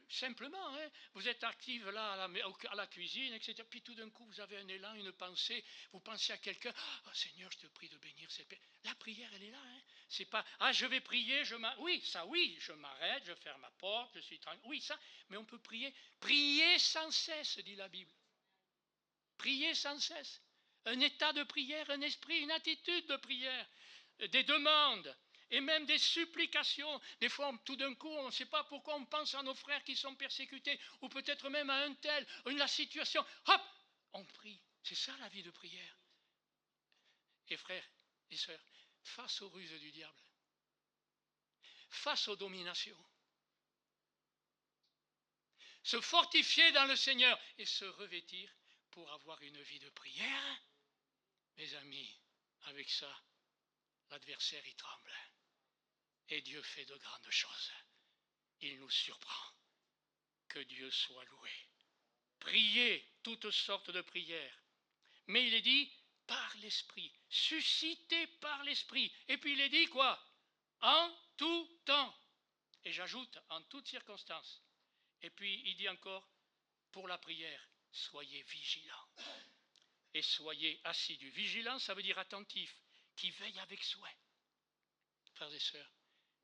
simplement, hein, vous êtes active là à la cuisine, etc. Puis tout d'un coup, vous avez un élan, une pensée, vous pensez à quelqu'un, oh, Seigneur, je te prie de bénir cette paix. La prière, elle est là. Hein. C'est pas, ah, je vais prier, oui, je m'arrête, je ferme ma porte, je suis tranquille. Oui, ça, mais on peut prier. Prier sans cesse, dit la Bible. Prier sans cesse. Un état de prière, un esprit, une attitude de prière, des demandes. Et même des supplications. Des fois, tout d'un coup, on ne sait pas pourquoi on pense à nos frères qui sont persécutés, ou peut-être même à un tel, la situation. Hop, on prie. C'est ça la vie de prière. Et frères et sœurs, face aux ruses du diable, face aux dominations, se fortifier dans le Seigneur et se revêtir pour avoir une vie de prière. Mes amis, avec ça, l'adversaire y tremble. Et Dieu fait de grandes choses. Il nous surprend. Que Dieu soit loué. Priez toutes sortes de prières. Mais il est dit par l'Esprit. Suscité par l'Esprit. Et puis il est dit quoi? En tout temps. Et j'ajoute en toutes circonstances. Et puis il dit encore, pour la prière, soyez vigilants. Et soyez assidus. Vigilant, ça veut dire attentif, qui veille avec souhait. Frères et sœurs,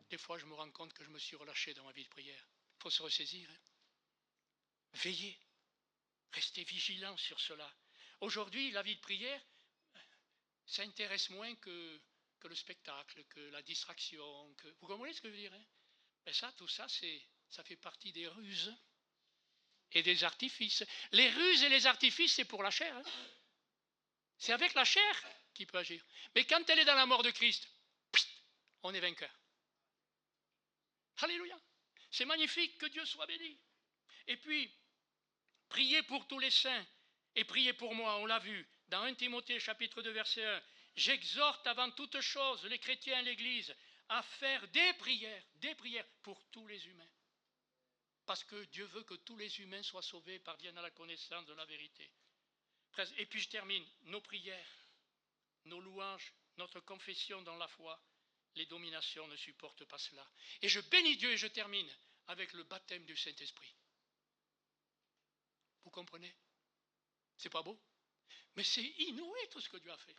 des fois je me rends compte que je me suis relâché dans ma vie de prière. Il faut se ressaisir. Veillez, restez vigilants sur cela. Aujourd'hui, la vie de prière, ça intéresse moins que le spectacle, que la distraction. Vous comprenez ce que je veux dire? Et ça, tout ça, ça fait partie des ruses et des artifices. Les ruses et les artifices, c'est pour la chair. C'est avec la chair qu'il peut agir. Mais quand elle est dans la mort de Christ, on est vainqueur. Alléluia. C'est magnifique, que Dieu soit béni. Et puis, priez pour tous les saints et priez pour moi, on l'a vu, dans 1 Timothée chapitre 2 verset 1. J'exhorte avant toute chose les chrétiens et l'Église à faire des prières pour tous les humains. Parce que Dieu veut que tous les humains soient sauvés, parviennent à la connaissance de la vérité. Et puis je termine, nos prières, nos louanges, notre confession dans la foi, les dominations ne supportent pas cela. Et je bénis Dieu et je termine avec le baptême du Saint-Esprit. Vous comprenez? C'est pas beau? Mais c'est inouï tout ce que Dieu a fait.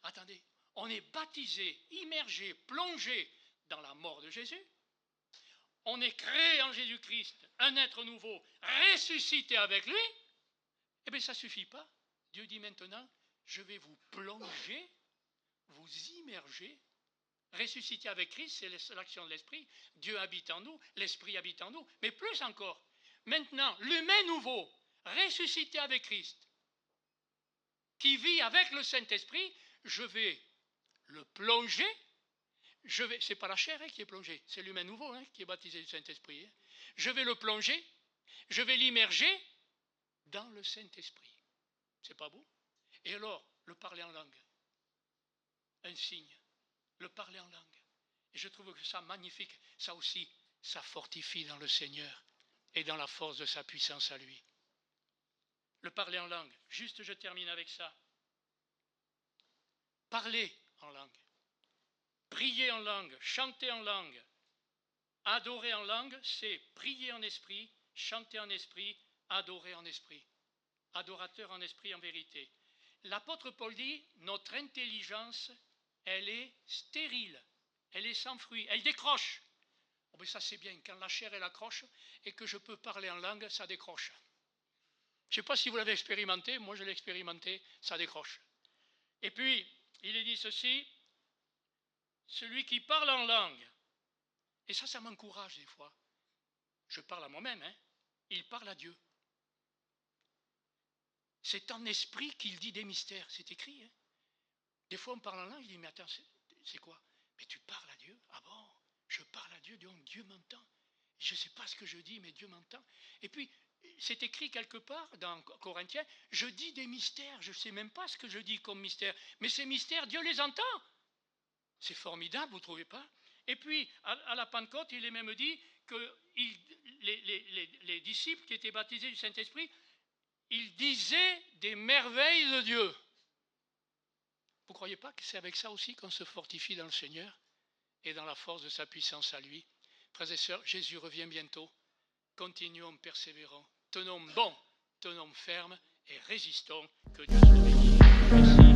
Attendez, on est baptisé, immergé, plongé dans la mort de Jésus. On est créé en Jésus-Christ, un être nouveau, ressuscité avec lui. Eh bien, ça ne suffit pas. Dieu dit maintenant, je vais vous plonger, vous immerger, ressuscité avec Christ, c'est l'action de l'Esprit. Dieu habite en nous, l'Esprit habite en nous. Mais plus encore, maintenant, l'humain nouveau, ressuscité avec Christ, qui vit avec le Saint-Esprit, je vais le plonger. Ce n'est pas la chair qui est plongée, c'est l'humain nouveau qui est baptisé du Saint-Esprit. Je vais le plonger, je vais l'immerger dans le Saint-Esprit. C'est pas beau? Et alors, le parler en langue, un signe, le parler en langue. Et je trouve que ça magnifique, ça aussi, ça fortifie dans le Seigneur et dans la force de sa puissance à lui. Le parler en langue, juste je termine avec ça. Parler en langue, prier en langue, chanter en langue, adorer en langue, c'est prier en esprit, chanter en esprit, adorer en esprit. Adorateur en esprit, en vérité. L'apôtre Paul dit, notre intelligence, elle est stérile, elle est sans fruit, elle décroche. Oh ben ça c'est bien, quand la chair elle accroche et que je peux parler en langue, ça décroche. Je ne sais pas si vous l'avez expérimenté, moi je l'ai expérimenté, ça décroche. Et puis, il est dit ceci, celui qui parle en langue, et ça m'encourage des fois, je parle à moi-même, il parle à Dieu. C'est en esprit qu'il dit des mystères, c'est écrit. Des fois on parle en langue, il dit, mais attends, c'est quoi? Mais tu parles à Dieu? Ah bon? Je parle à Dieu, donc Dieu m'entend. Je ne sais pas ce que je dis, mais Dieu m'entend. Et puis, c'est écrit quelque part dans Corinthiens, je dis des mystères, je ne sais même pas ce que je dis comme mystère, mais ces mystères, Dieu les entend. C'est formidable, vous ne trouvez pas? Et puis, à la Pentecôte, il est même dit que les disciples qui étaient baptisés du Saint-Esprit, ils disaient des merveilles de Dieu. Vous ne croyez pas que c'est avec ça aussi qu'on se fortifie dans le Seigneur et dans la force de sa puissance à lui? Frères et sœurs, Jésus revient bientôt. Continuons, persévérons, tenons bon, tenons ferme et résistons. Que Dieu soit béni. Merci.